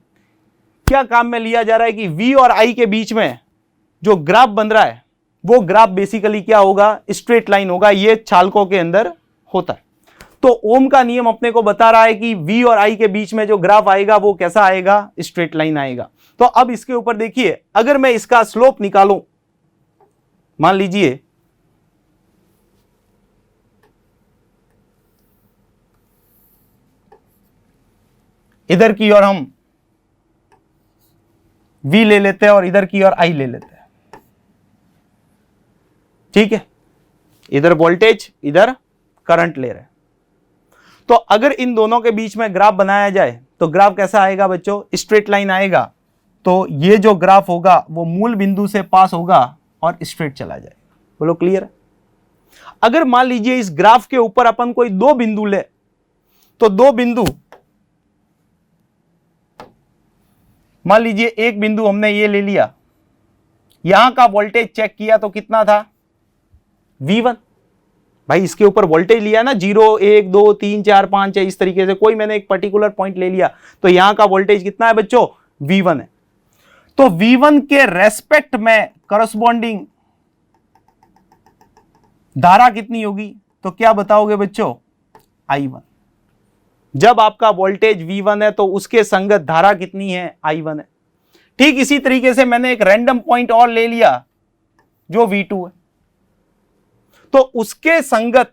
क्या काम में लिया जा रहा है कि V और I के बीच में जो ग्राफ बन रहा है वो ग्राफ बेसिकली क्या होगा, स्ट्रेट लाइन होगा। ये चालकों के अंदर होता है। तो ओम का नियम अपने को बता रहा है कि V और I के बीच में जो ग्राफ आएगा वो कैसा आएगा, स्ट्रेट लाइन आएगा। तो अब इसके ऊपर देखिए, अगर मैं इसका स्लोप निकालूं, मान लीजिए इधर की ओर हम V ले लेते हैं और इधर की ओर I ले लेते हैं, ठीक है। इधर वोल्टेज, इधर करंट ले रहे हैं। तो अगर इन दोनों के बीच में ग्राफ बनाया जाए तो ग्राफ कैसा आएगा बच्चों, स्ट्रेट लाइन आएगा। तो ये जो ग्राफ होगा वो मूल बिंदु से पास होगा और स्ट्रेट चला जाएगा। बोलो क्लियर है। अगर मान लीजिए इस ग्राफ के ऊपर अपन कोई दो बिंदु ले, तो दो बिंदु, मान लीजिए एक बिंदु हमने ये ले लिया, यहां का वोल्टेज चेक किया तो कितना था, V1। भाई इसके ऊपर वोल्टेज लिया ना, 0 1 2 3 4 5 है, इस तरीके से कोई मैंने एक पर्टिकुलर पॉइंट ले लिया, तो यहां का वोल्टेज कितना है बच्चों, V1 है। तो V1 के रेस्पेक्ट में करस्पॉन्डिंग धारा कितनी होगी, तो क्या बताओगे बच्चों, I1। जब आपका वोल्टेज V1 है तो उसके संगत धारा कितनी है, I1 है। ठीक इसी तरीके से मैंने एक रैंडम पॉइंट और ले लिया जो V2 है, तो उसके संगत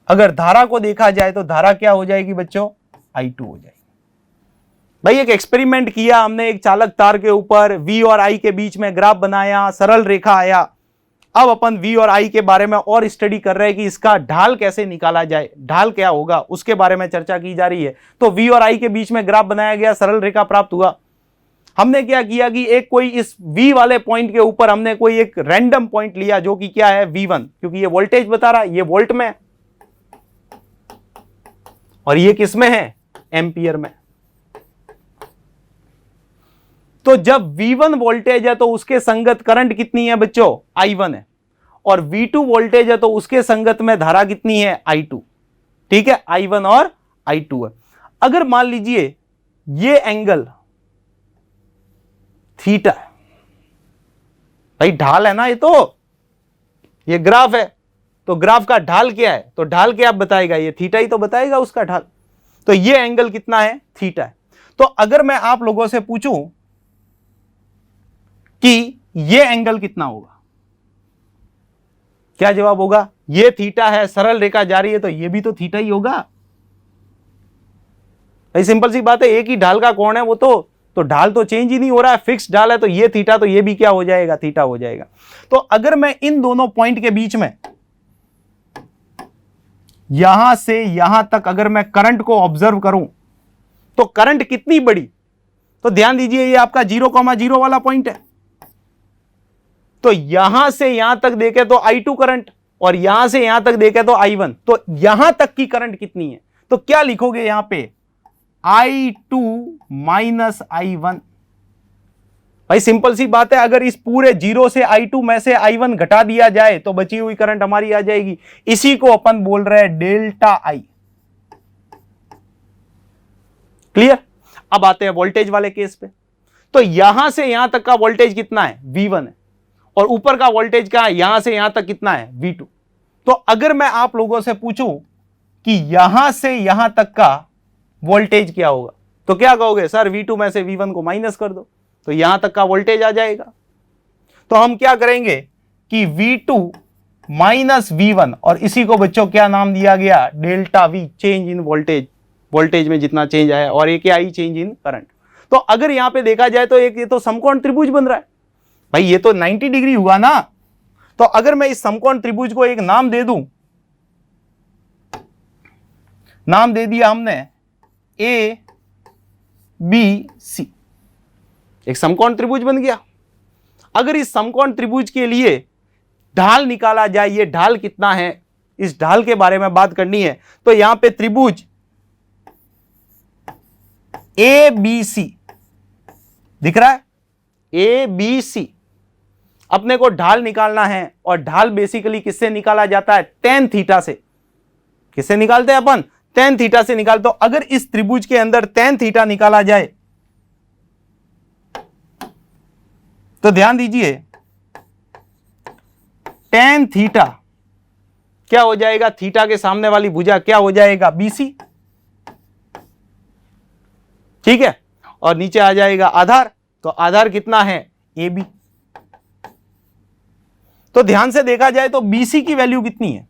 अगर धारा को देखा जाए तो धारा क्या हो जाएगी बच्चों, I2 हो जाएगी। भाई एक एक्सपेरिमेंट किया हमने, एक चालक तार के ऊपर V और I के बीच में ग्राफ बनाया, सरल रेखा आया। अब अपन V और I के बारे में और स्टडी कर रहे हैं कि इसका ढाल कैसे निकाला जाए, ढाल क्या होगा उसके बारे में चर्चा की जा रही है। तो V और I के बीच में ग्राफ बनाया गया, सरल रेखा प्राप्त हुआ। हमने क्या किया कि एक कोई इस V वाले पॉइंट के ऊपर हमने कोई एक रैंडम पॉइंट लिया जो कि क्या है, V1, क्योंकि ये वोल्टेज बता रहा है, ये वोल्ट में है और ये किस में है, एम्पियर में। तो जब V1 वोल्टेज है तो उसके संगत करंट कितनी है बच्चों, I1 है, और V2 वोल्टेज है तो उसके संगत में धारा कितनी है, I2। ठीक है, I1 और I2 है। अगर मान लीजिए ये एंगल थीटा है, भाई ढाल है ना ये ग्राफ है, तो ग्राफ का ढाल क्या है, तो ढाल क्या बताएगा, ये थीटा ही तो बताएगा उसका ढाल। तो ये एंगल कितना है, थीटा है। तो अगर मैं आप लोगों से पूछूं कि ये एंगल कितना होगा, क्या जवाब होगा, ये थीटा है, सरल रेखा जा रही है तो ये भी तो थीटा ही होगा। भाई सिंपल सी बात है, एक ही ढाल का कोण है वो, तो ढाल तो चेंज ही नहीं हो रहा है, फिक्स ढाल है, तो ये थीटा, तो ये भी क्या हो जाएगा, थीटा हो जाएगा। तो अगर मैं इन दोनों पॉइंट के बीच में यहां से यहां तक अगर मैं करंट को ऑब्जर्व करूं तो करंट कितनी बड़ी, तो ध्यान दीजिए ये आपका 0,0 वाला पॉइंट है। तो यहां से यहां तक देखे तो I2 करंट, और यहां से यहां तक देखे तो I1। तो यहां तक की करंट कितनी है, तो क्या लिखोगे यहां पे, I2 माइनस I1। भाई सिंपल सी बात है, अगर इस पूरे 0 से I2 में से I1 घटा दिया जाए तो बची हुई करंट हमारी आ जाएगी। इसी को अपन बोल रहे हैं डेल्टा I। क्लियर। अब आते हैं वोल्टेज वाले केस पे। तो यहां से यहां तक का वोल्टेज कितना है, V1 है, और ऊपर का वोल्टेज क्या है, यहां से यहां तक कितना है, V2। तो अगर मैं आप लोगों से पूछूं कि यहां से यहां तक का वोल्टेज क्या होगा, तो क्या कहोगे, सर V2 में से V1 को माइनस कर दो तो यहां तक का वोल्टेज आ जाएगा। तो हम क्या करेंगे कि V2 माइनस V1, और इसी को बच्चों क्या नाम दिया गया, delta V, change in voltage, voltage में जितना चेंज आया, और एक आई चेंज इन करंट। तो अगर यहां पे देखा जाए तो एक ये तो समकोण त्रिभुज बन रहा है, भाई ये तो 90 डिग्री हुआ ना। तो अगर मैं इस समकोण त्रिभुज को एक नाम दे दूं, नाम दे दिया हमने ABC, एक समकोण त्रिभुज बन गया। अगर इस समकोण त्रिभुज के लिए ढाल निकाला जाए, ये ढाल कितना है, इस ढाल के बारे में बात करनी है, तो यहां पे त्रिभुज ABC दिख रहा है, ABC। अपने को ढाल निकालना है, और ढाल बेसिकली किससे निकाला जाता है? tan थीटा से। किससे निकालते हैं अपन? tan थीटा से निकालते हो। अगर इस त्रिभुज के अंदर tan थीटा निकाला जाए तो ध्यान दीजिए, tan थीटा क्या हो जाएगा? थीटा के सामने वाली भुजा क्या हो जाएगा? BC, ठीक है। और नीचे आ जाएगा आधार, तो आधार कितना है? AB। तो ध्यान से देखा जाए तो BC की वैल्यू कितनी है?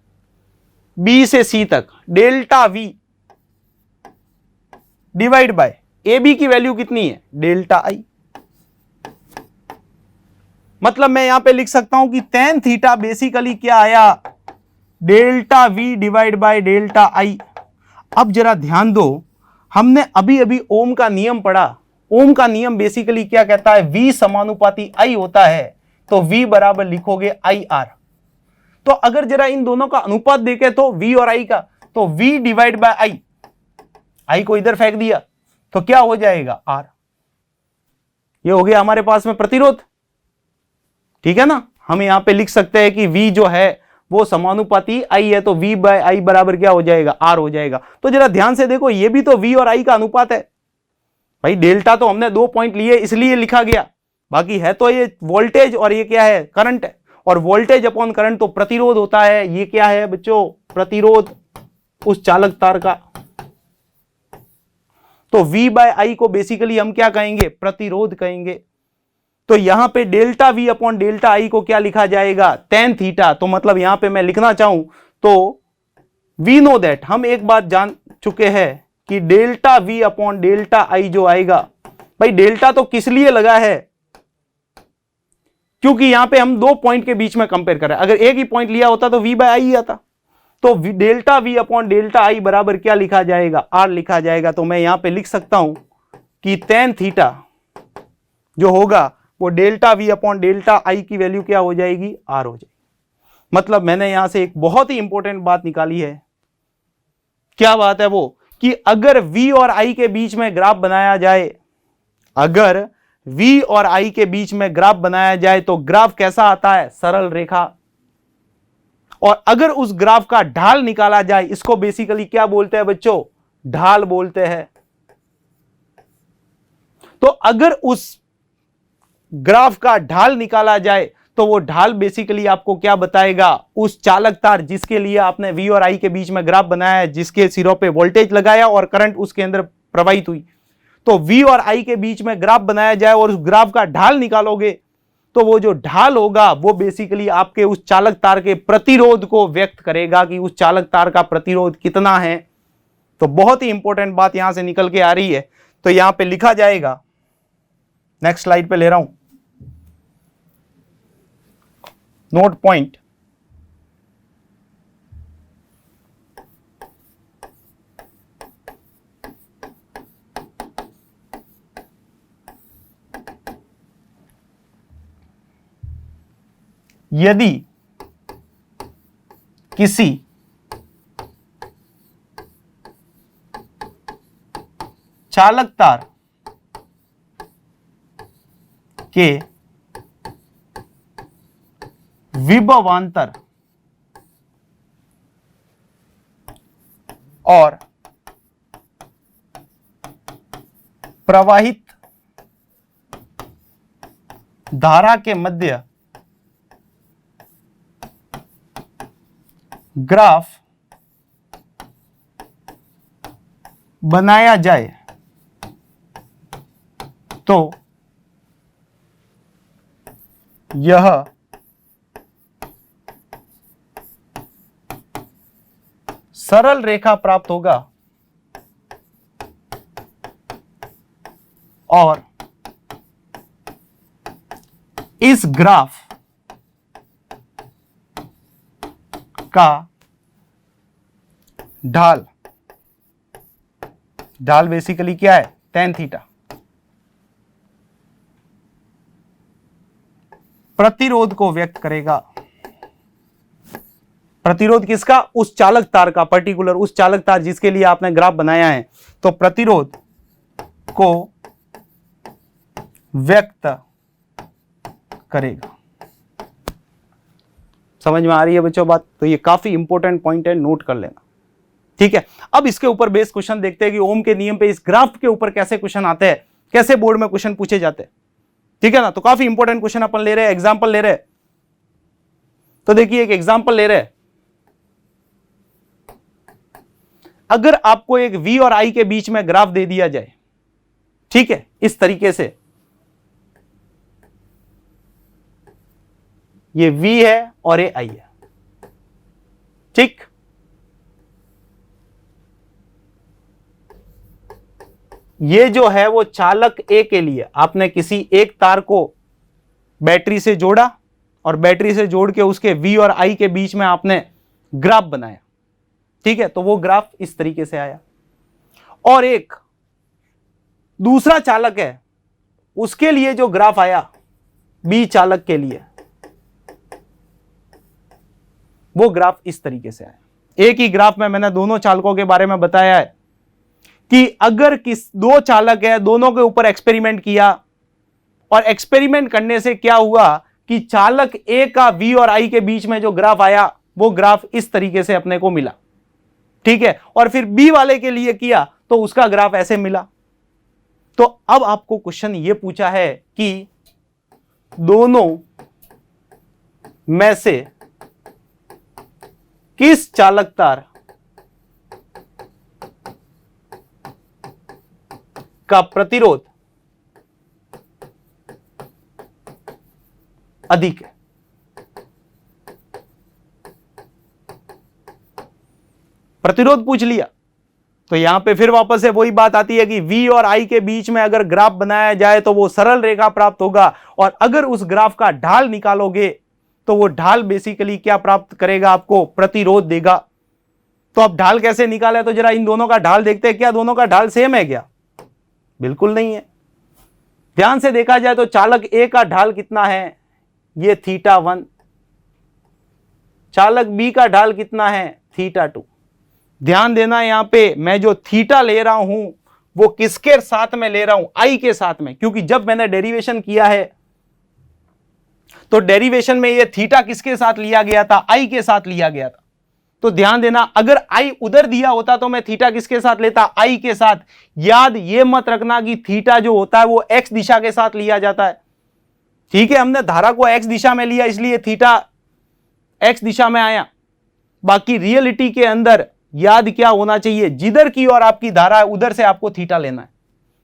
B से C तक delta V divide by AB की वैल्यू कितनी है? Delta I। मतलब मैं यहां पे लिख सकता हूं कि tan थीटा बेसिकली क्या आया? Delta V divide by delta I। अब जरा ध्यान दो, हमने अभी अभी ओम का नियम पढ़ा। ओम का नियम बेसिकली क्या कहता है? V समानुपाती I होता है, तो V बराबर लिखोगे IR। तो अगर जरा इन दोनों का अनुपात देखें तो V और I का, तो V डिवाइड बाय I को इधर फेंक दिया तो क्या हो जाएगा? R। ये हो गया हमारे पास में प्रतिरोध, ठीक है ना। हम यहां पे लिख सकते हैं कि V जो है वो समानुपाती I है, तो V बाय I बराबर क्या हो जाएगा? R हो जाएगा। तो जरा ध्यान से देखो, ये भी तो V और I का अनुपात है भाई। डेल्टा तो हमने 2 पॉइंट लिए इसलिए लिखा गया, बाकी है तो ये वोल्टेज और ये क्या है? करंट है। और वोल्टेज अपॉन करंट तो प्रतिरोध होता है। ये क्या है बच्चों? प्रतिरोध उस चालक तार का। तो V बाय I को बेसिकली हम क्या कहेंगे? प्रतिरोध कहेंगे। तो यहां पे delta V upon delta I को क्या लिखा जाएगा? tan theta. तो मतलब यहां पे मैं लिखना चाहूं तो वी नो दैट, हम एक बात जान चुके हैं कि delta V upon delta I जो आएगा, भाई डेल्टा तो किस लिए लगा है? क्योंकि यहां पे हम 2 पॉइंट के बीच में कंपेयर कर रहे हैं। अगर एक ही पॉइंट लिया होता तो V बाय I आता। तो delta V upon delta I बराबर क्या लिखा जाएगा? R लिखा जाएगा। तो मैं यहां पे लिख सकता हूं कि tan थीटा जो होगा वो delta V upon delta I की वैल्यू क्या हो जाएगी? R हो जाएगी। मतलब मैंने यहां से एक बहुत ही इंपॉर्टेंट बात निकाली है। क्या बात है वो? कि अगर V और I के बीच में ग्राफ बनाया जाए, अगर V और I के बीच में ग्राफ बनाया जाए तो ग्राफ कैसा आता है? सरल रेखा। और अगर उस ग्राफ का ढाल निकाला जाए, इसको बेसिकली क्या बोलते हैं बच्चों? ढाल बोलते हैं। तो अगर उस ग्राफ का ढाल निकाला जाए तो वो ढाल बेसिकली आपको क्या बताएगा? उस चालक तार जिसके लिए आपने V और I के बीच में ग्राफ बनाया है, जिसके सिरों पे वोल्टेज लगाया और करंट उसके अंदर प्रवाहित हुई, तो V और I के बीच में ग्राफ बनाया जाए और उस ग्राफ का ढाल निकालोगे तो वो जो ढाल होगा वो बेसिकली आपके उस चालक तार के प्रतिरोध को व्यक्त करेगा कि उस चालक तार का प्रतिरोध कितना है। तो बहुत ही इंपॉर्टेंट बात यहां से निकल के आ रही है। तो यहां पे लिखा जाएगा, नेक्स्ट स्लाइड पे ले रहा हूं, नोट पॉइंट, यदि किसी चालक तार के विभवांतर और प्रवाहित धारा के मध्य ग्राफ बनाया जाए तो यह सरल रेखा प्राप्त होगा और इस ग्राफ का ढाल, ढाल बेसिकली क्या है? tan theta. प्रतिरोध को व्यक्त करेगा। प्रतिरोध किसका? उस चालक तार का, पर्टिकुलर उस चालक तार जिसके लिए आपने ग्राफ बनाया है। तो प्रतिरोध को व्यक्त करेगा। समझ में आ रही है बच्चों बात? तो ये काफी इंपॉर्टेंट पॉइंट है, नोट कर लेना, ठीक है। अब इसके ऊपर बेस क्वेश्चन देखते हैं कि ओम के नियम पे इस ग्राफ के ऊपर कैसे क्वेश्चन आते हैं, कैसे बोर्ड में क्वेश्चन पूछे जाते हैं, ठीक है ना। तो काफी इंपॉर्टेंट क्वेश्चन अपन ले रहे हैं, एग्जांपल ले रहे हैं। तो देखिए एक एग्जांपल ले रहे हैं, अगर आपको एक V और I के बीच में ग्राफ दे दिया जाए, ठीक है, इस तरीके से, ये V है और ये I है, ठीक। ये जो है वो चालक A के लिए आपने किसी एक तार को बैटरी से जोड़ा और बैटरी से जोड़ के उसके V और I के बीच में आपने ग्राफ बनाया, ठीक है। तो वो ग्राफ इस तरीके से आया। और एक दूसरा चालक है, उसके लिए जो ग्राफ आया B चालक के लिए, वो ग्राफ इस तरीके से आया। एक ही ग्राफ में मैंने दोनों चालकों के बारे में बताया है कि अगर दो चालक है, दोनों के ऊपर एक्सपेरिमेंट किया और एक्सपेरिमेंट करने से क्या हुआ कि चालक ए का V और I के बीच में जो ग्राफ आया वो ग्राफ इस तरीके से अपने को मिला, ठीक है। और फिर B वाले के लिए किया तो उसका ग्राफ ऐसे मिला। तो अब आपको क्वेश्चन ये पूछा है कि दोनों में से किस चालक तार का प्रतिरोध अधिक है। प्रतिरोध पूछ लिया तो यहां पे फिर वापस से वही बात आती है कि V और I के बीच में अगर ग्राफ बनाया जाए तो वो सरल रेखा प्राप्त होगा, और अगर उस ग्राफ का ढाल निकालोगे तो वो ढाल बेसिकली क्या प्राप्त करेगा, आपको प्रतिरोध देगा। तो अब ढाल कैसे निकाले, तो जरा इन दोनों का ढाल देखते हैं, क्या दोनों का ढाल सेम है क्या? बिल्कुल नहीं है। ध्यान से देखा जाए तो चालक ए का ढाल कितना है, ये θ1, चालक बी का ढाल कितना है, θ2। ध्यान देना यहां पे मैं जो थीटा ले रहा हूं वो किसके साथ में ले रहा हूं, आई के साथ में, क्योंकि जब मैंने डेरिवेशन किया है तो डेरिवेशन में ये थीटा किसके साथ लिया गया था, आई के साथ लिया गया था। तो ध्यान देना अगर आई उधर दिया होता तो मैं थीटा किसके साथ लेता, आई के साथ। याद ये मत रखना कि थीटा जो होता है वो एक्स दिशा के साथ लिया जाता है, ठीक है। हमने धारा को एक्स दिशा में लिया इसलिए थीटा एक्स दिशा में आया। बाकी रियलिटी के अंदर याद क्या होना चाहिए, जिधर की और आपकी धारा है उधर से आपको थीटा लेना है,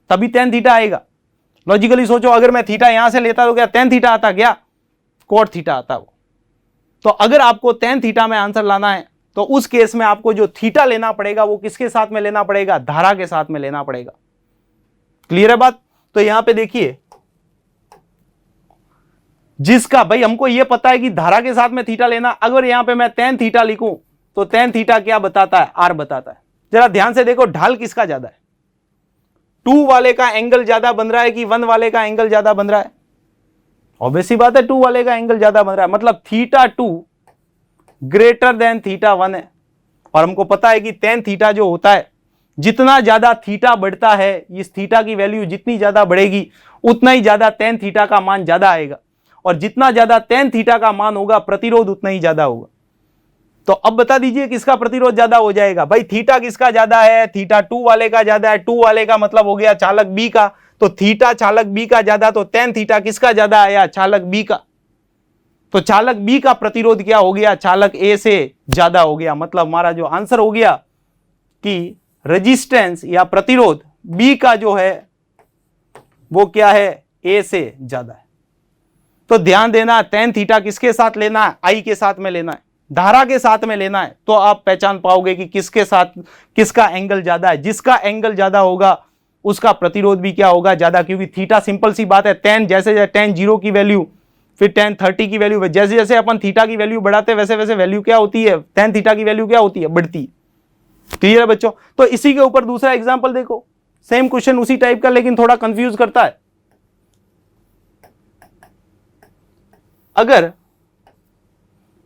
तभी tan थीटा आएगा। लॉजिकली सोचो, अगर मैं थीटा यहां से लेता तो क्या tan थीटा आता, क्या cot थीटा आता वो। तो अगर आपको tan थीटा में आंसर लाना है तो उस केस में आपको जो थीटा लेना पड़ेगा वो किसके साथ में लेना पड़ेगा, धारा के साथ में लेना पड़ेगा। क्लियर है बात? तो यहां पे देखिए, जिसका भाई हमको यह पता है कि धारा के साथ में थीटा लेना, अगर यहां पे मैं tan थीटा लिखूं तो tan थीटा क्या बताता है, r बताता है। जरा ध्यान से देखो ढाल किसका ज्यादा है, 2 वाले का एंगल ज्यादा बन रहा है कि 1 वाले का एंगल ज्यादा बन रहा है? ऑब्वियस सी बात है 2 वाले का एंगल ज्यादा बन रहा है, मतलब θ2 ग्रेटर देन θ1 है। और हमको पता है कि tan थीटा जो होता है, जितना ज्यादा थीटा बढ़ता है, इस थीटा की वैल्यू जितनी ज्यादा बढ़ेगी उतना ही ज्यादा tan थीटा का मान ज्यादा आएगा, और जितना ज्यादा tan थीटा का मान होगा प्रतिरोध उतना ही ज्यादा होगा। तो अब बता दीजिए किसका प्रतिरोध ज्यादा हो जाएगा, भाई थीटा किसका ज्यादा है, θ2 वाले का ज्यादा है। 2 वाले का मतलब हो गया चालक बी का, तो थीटा चालक बी का ज्यादा, तो tan थीटा किसका ज्यादा आया, चालक बी का। तो चालक बी का प्रतिरोध क्या हो गया, चालक ए से ज्यादा हो गया। मतलब हमारा जो आंसर हो गया कि रेजिस्टेंस या प्रतिरोध बी का जो है वो क्या है, ए से ज्यादा है। तो ध्यान देना tan थीटा किसके साथ लेना है, आई के साथ में लेना है, धारा के साथ में लेना है। तो आप पहचान पाओगे कि किसके साथ किसका एंगल ज्यादा है। जिसका एंगल ज्यादा होगा उसका प्रतिरोध भी क्या होगा, ज्यादा, क्योंकि थीटा सिंपल सी बात है, tan जैसे tan 0 की वैल्यू, फिर tan 30 की वैल्यू, जैसे जैसे अपन थीटा की वैल्यू बढ़ाते वैसे वैसे वैल्यू क्या होती है, tan थीटा की वैल्यू क्या होती है, बढ़ती है। क्लियर है बच्चों? तो इसी के ऊपर दूसरा एग्जांपल देखो, सेम क्वेश्चन उसी टाइप का लेकिन थोड़ा कंफ्यूज करता है। अगर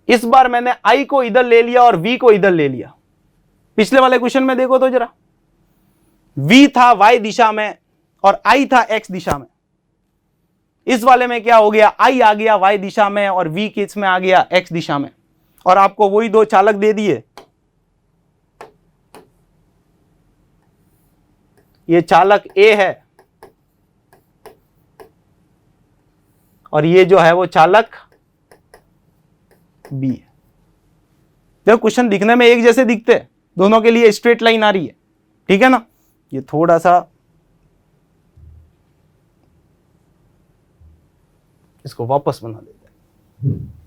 इस बार मैंने I को इधर ले लिया और V को इधर ले लिया, पिछले वाले क्वेश्चन में देखो तो जरा, V था Y दिशा में और I था X दिशा में। इस वाले में क्या हो गया, I आ गया Y दिशा में और V किस में आ गया, X दिशा में। और आपको वही दो चालक दे दिए, ये चालक ए है और ये जो है वो चालक बी है। देखो क्वेश्चन दिखने में एक जैसे दिखते हैं, दोनों के लिए स्ट्रेट लाइन आ रही है, ठीक है ना। ये थोड़ा सा इसको वापस बना देते हैं।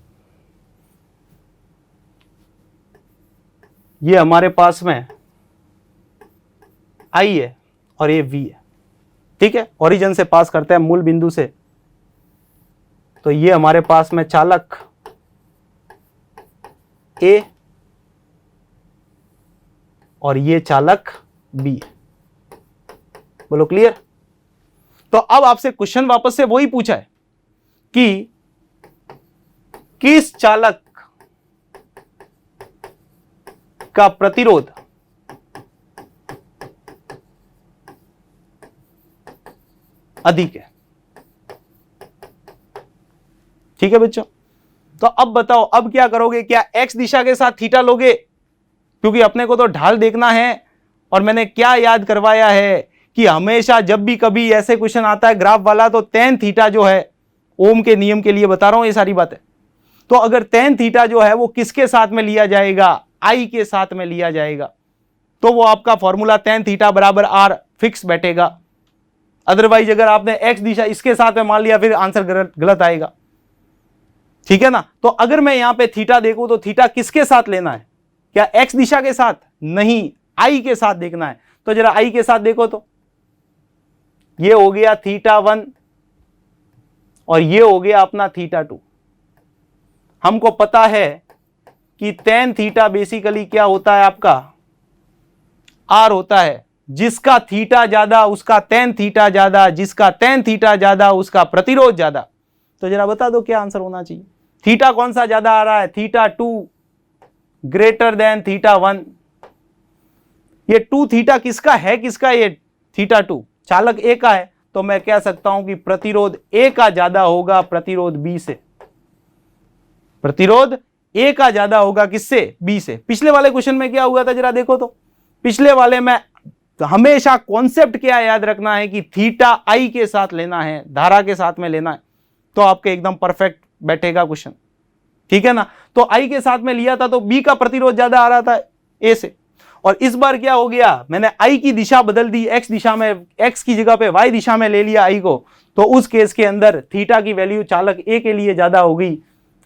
ये हमारे पास में आई है और ये वी है, ठीक है। ओरिजिन से पास करते हैं, मूल बिंदु से, तो ये हमारे पास में चालक ए और ये चालक बी। बोलो क्लियर। तो अब आपसे क्वेश्चन वापस से वही पूछा है कि किस चालक का प्रतिरोध अधिक है, ठीक है बच्चों। तो अब बताओ, अब क्या करोगे, क्या एक्स दिशा के साथ थीटा लोगे, क्योंकि अपने को तो ढाल देखना है। और मैंने क्या याद करवाया है कि हमेशा जब भी कभी ऐसे क्वेश्चन आता है ग्राफ वाला, तो tan थीटा जो है, ओम के नियम के लिए बता रहा हूं ये सारी बातें, तो अगर tan थीटा जो है वो किसके साथ में लिया जाएगा, आई के साथ में लिया जाएगा, तो वो आपका फॉर्मूला tan थीटा बराबर आर फिक्स बैठेगा। अदरवाइज अगर आपने एक्स दिशा इसके साथ में मान लिया, फिर आंसर गलत आएगा, ठीक है ना। तो अगर मैं यहां पे थीटा देखूं तो थीटा किसके साथ लेना है, क्या एक्स दिशा के साथ, नहीं, आई के साथ देखना है। तो जरा आई के साथ देखो, तो ये हो गया थीटा 1 और ये हो गया अपना थीटा 2। हमको पता है कि tan थीटा बेसिकली क्या होता है, आपका आर होता है। जिसका थीटा ज्यादा उसका tan थीटा ज्यादा, जिसका tan थीटा ज्यादा उसका प्रतिरोध ज्यादा। तो जरा बता दो क्या आंसर होना चाहिए। थीटा कौन सा ज्यादा आ रहा है, थीटा 2 ग्रेटर देन थीटा 1। ये 2 थीटा किसका है, किसका, ये थीटा 2 चालक ए का है। तो मैं कह सकता हूं कि प्रतिरोध ए का ज्यादा होगा प्रतिरोध बी से। प्रतिरोध ए का ज्यादा होगा किससे, बी से। पिछले वाले क्वेश्चन में क्या हुआ था जरा देखो तो। पिछले वाले में हमेशा कॉन्सेप्ट क्या याद रखना है कि थीटा आई के साथ लेना है, धारा के साथ में लेना है, तो आपके एकदम परफेक्ट बैठेगा क्वेश्चन, ठीक है ना। तो आई के साथ में लिया था तो बी का प्रतिरोध ज्यादा आ रहा था ए से। और इस बार क्या हो गया, मैंने आई की दिशा बदल दी, एक्स दिशा में, एक्स की जगह पे वाई दिशा में ले लिया आई को। तो उस केस के अंदर थीटा की वैल्यू चालक ए के लिए ज्यादा हो गई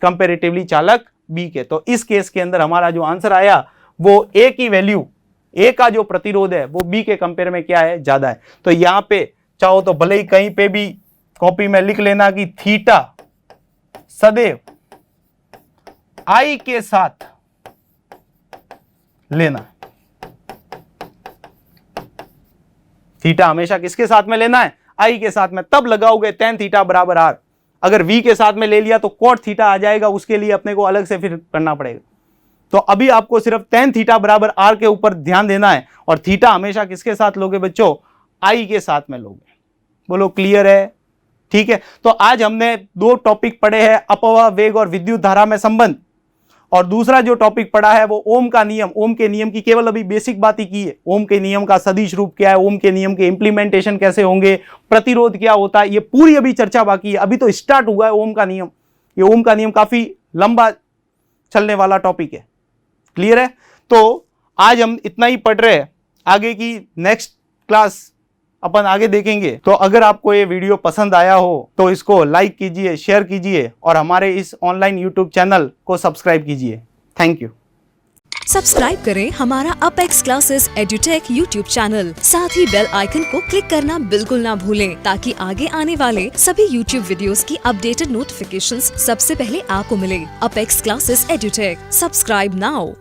कंपेरेटिवली चालक बी के। तो इस केस के अंदर हमारा जो आंसर आया वो ए की वैल्यू, ए का जो प्रतिरोध है वो बी के कंपेयर में क्या है, ज्यादा है। तो यहां पे चाहो तो भले ही कहीं पे भी कॉपी में लिख लेना कि थीटा सदैव आई के साथ लेना। थीटा हमेशा किसके साथ में लेना है, आई के साथ में। तब लगाओगे tan थीटा बराबर आर। अगर v के साथ में ले लिया तो cot थीटा आ जाएगा, उसके लिए अपने को अलग से फिर करना पड़ेगा। तो अभी आपको सिर्फ tan थीटा बराबर आर के ऊपर ध्यान देना है। और थीटा हमेशा किसके साथ लोगे बच्चों, आई के साथ में लोगे। बोलो क्लियर है, ठीक है। तो आज हमने 2 टॉपिक पढ़े हैं, अपवाह वेग और विद्युत धारा में संबंध। और दूसरा जो टॉपिक पढ़ा है वो ओम का नियम। ओम के नियम की केवल अभी बेसिक बात ही की है। ओम के नियम का सदिश रूप क्या है, ओम के नियम के इंप्लीमेंटेशन कैसे होंगे, प्रतिरोध क्या होता है, ये पूरी अभी चर्चा बाकी है। अभी तो स्टार्ट हुआ है ओम का नियम। ये ओम का नियम काफी लंबा चलने वाला टॉपिक है, क्लियर है। तो आज हम इतना ही पढ़ रहे हैं, आगे की नेक्स्ट क्लास अपन आगे देखेंगे। तो अगर आपको ये वीडियो पसंद आया हो तो इसको लाइक कीजिए, शेयर कीजिए और हमारे इस ऑनलाइन यूट्यूब चैनल को सब्सक्राइब कीजिए। Thank you. सब्सक्राइब करें हमारा apex classes edutech YouTube channel. साथ ही बेल आइकन को क्लिक करना बिल्कुल ना भूलें, ताकि आगे आने वाले सभी यूट्यूब वीडियोस की अपडेटेड नोटिफिकेशंस सबसे पहले आपको मिले। Apex classes edutech, subscribe now.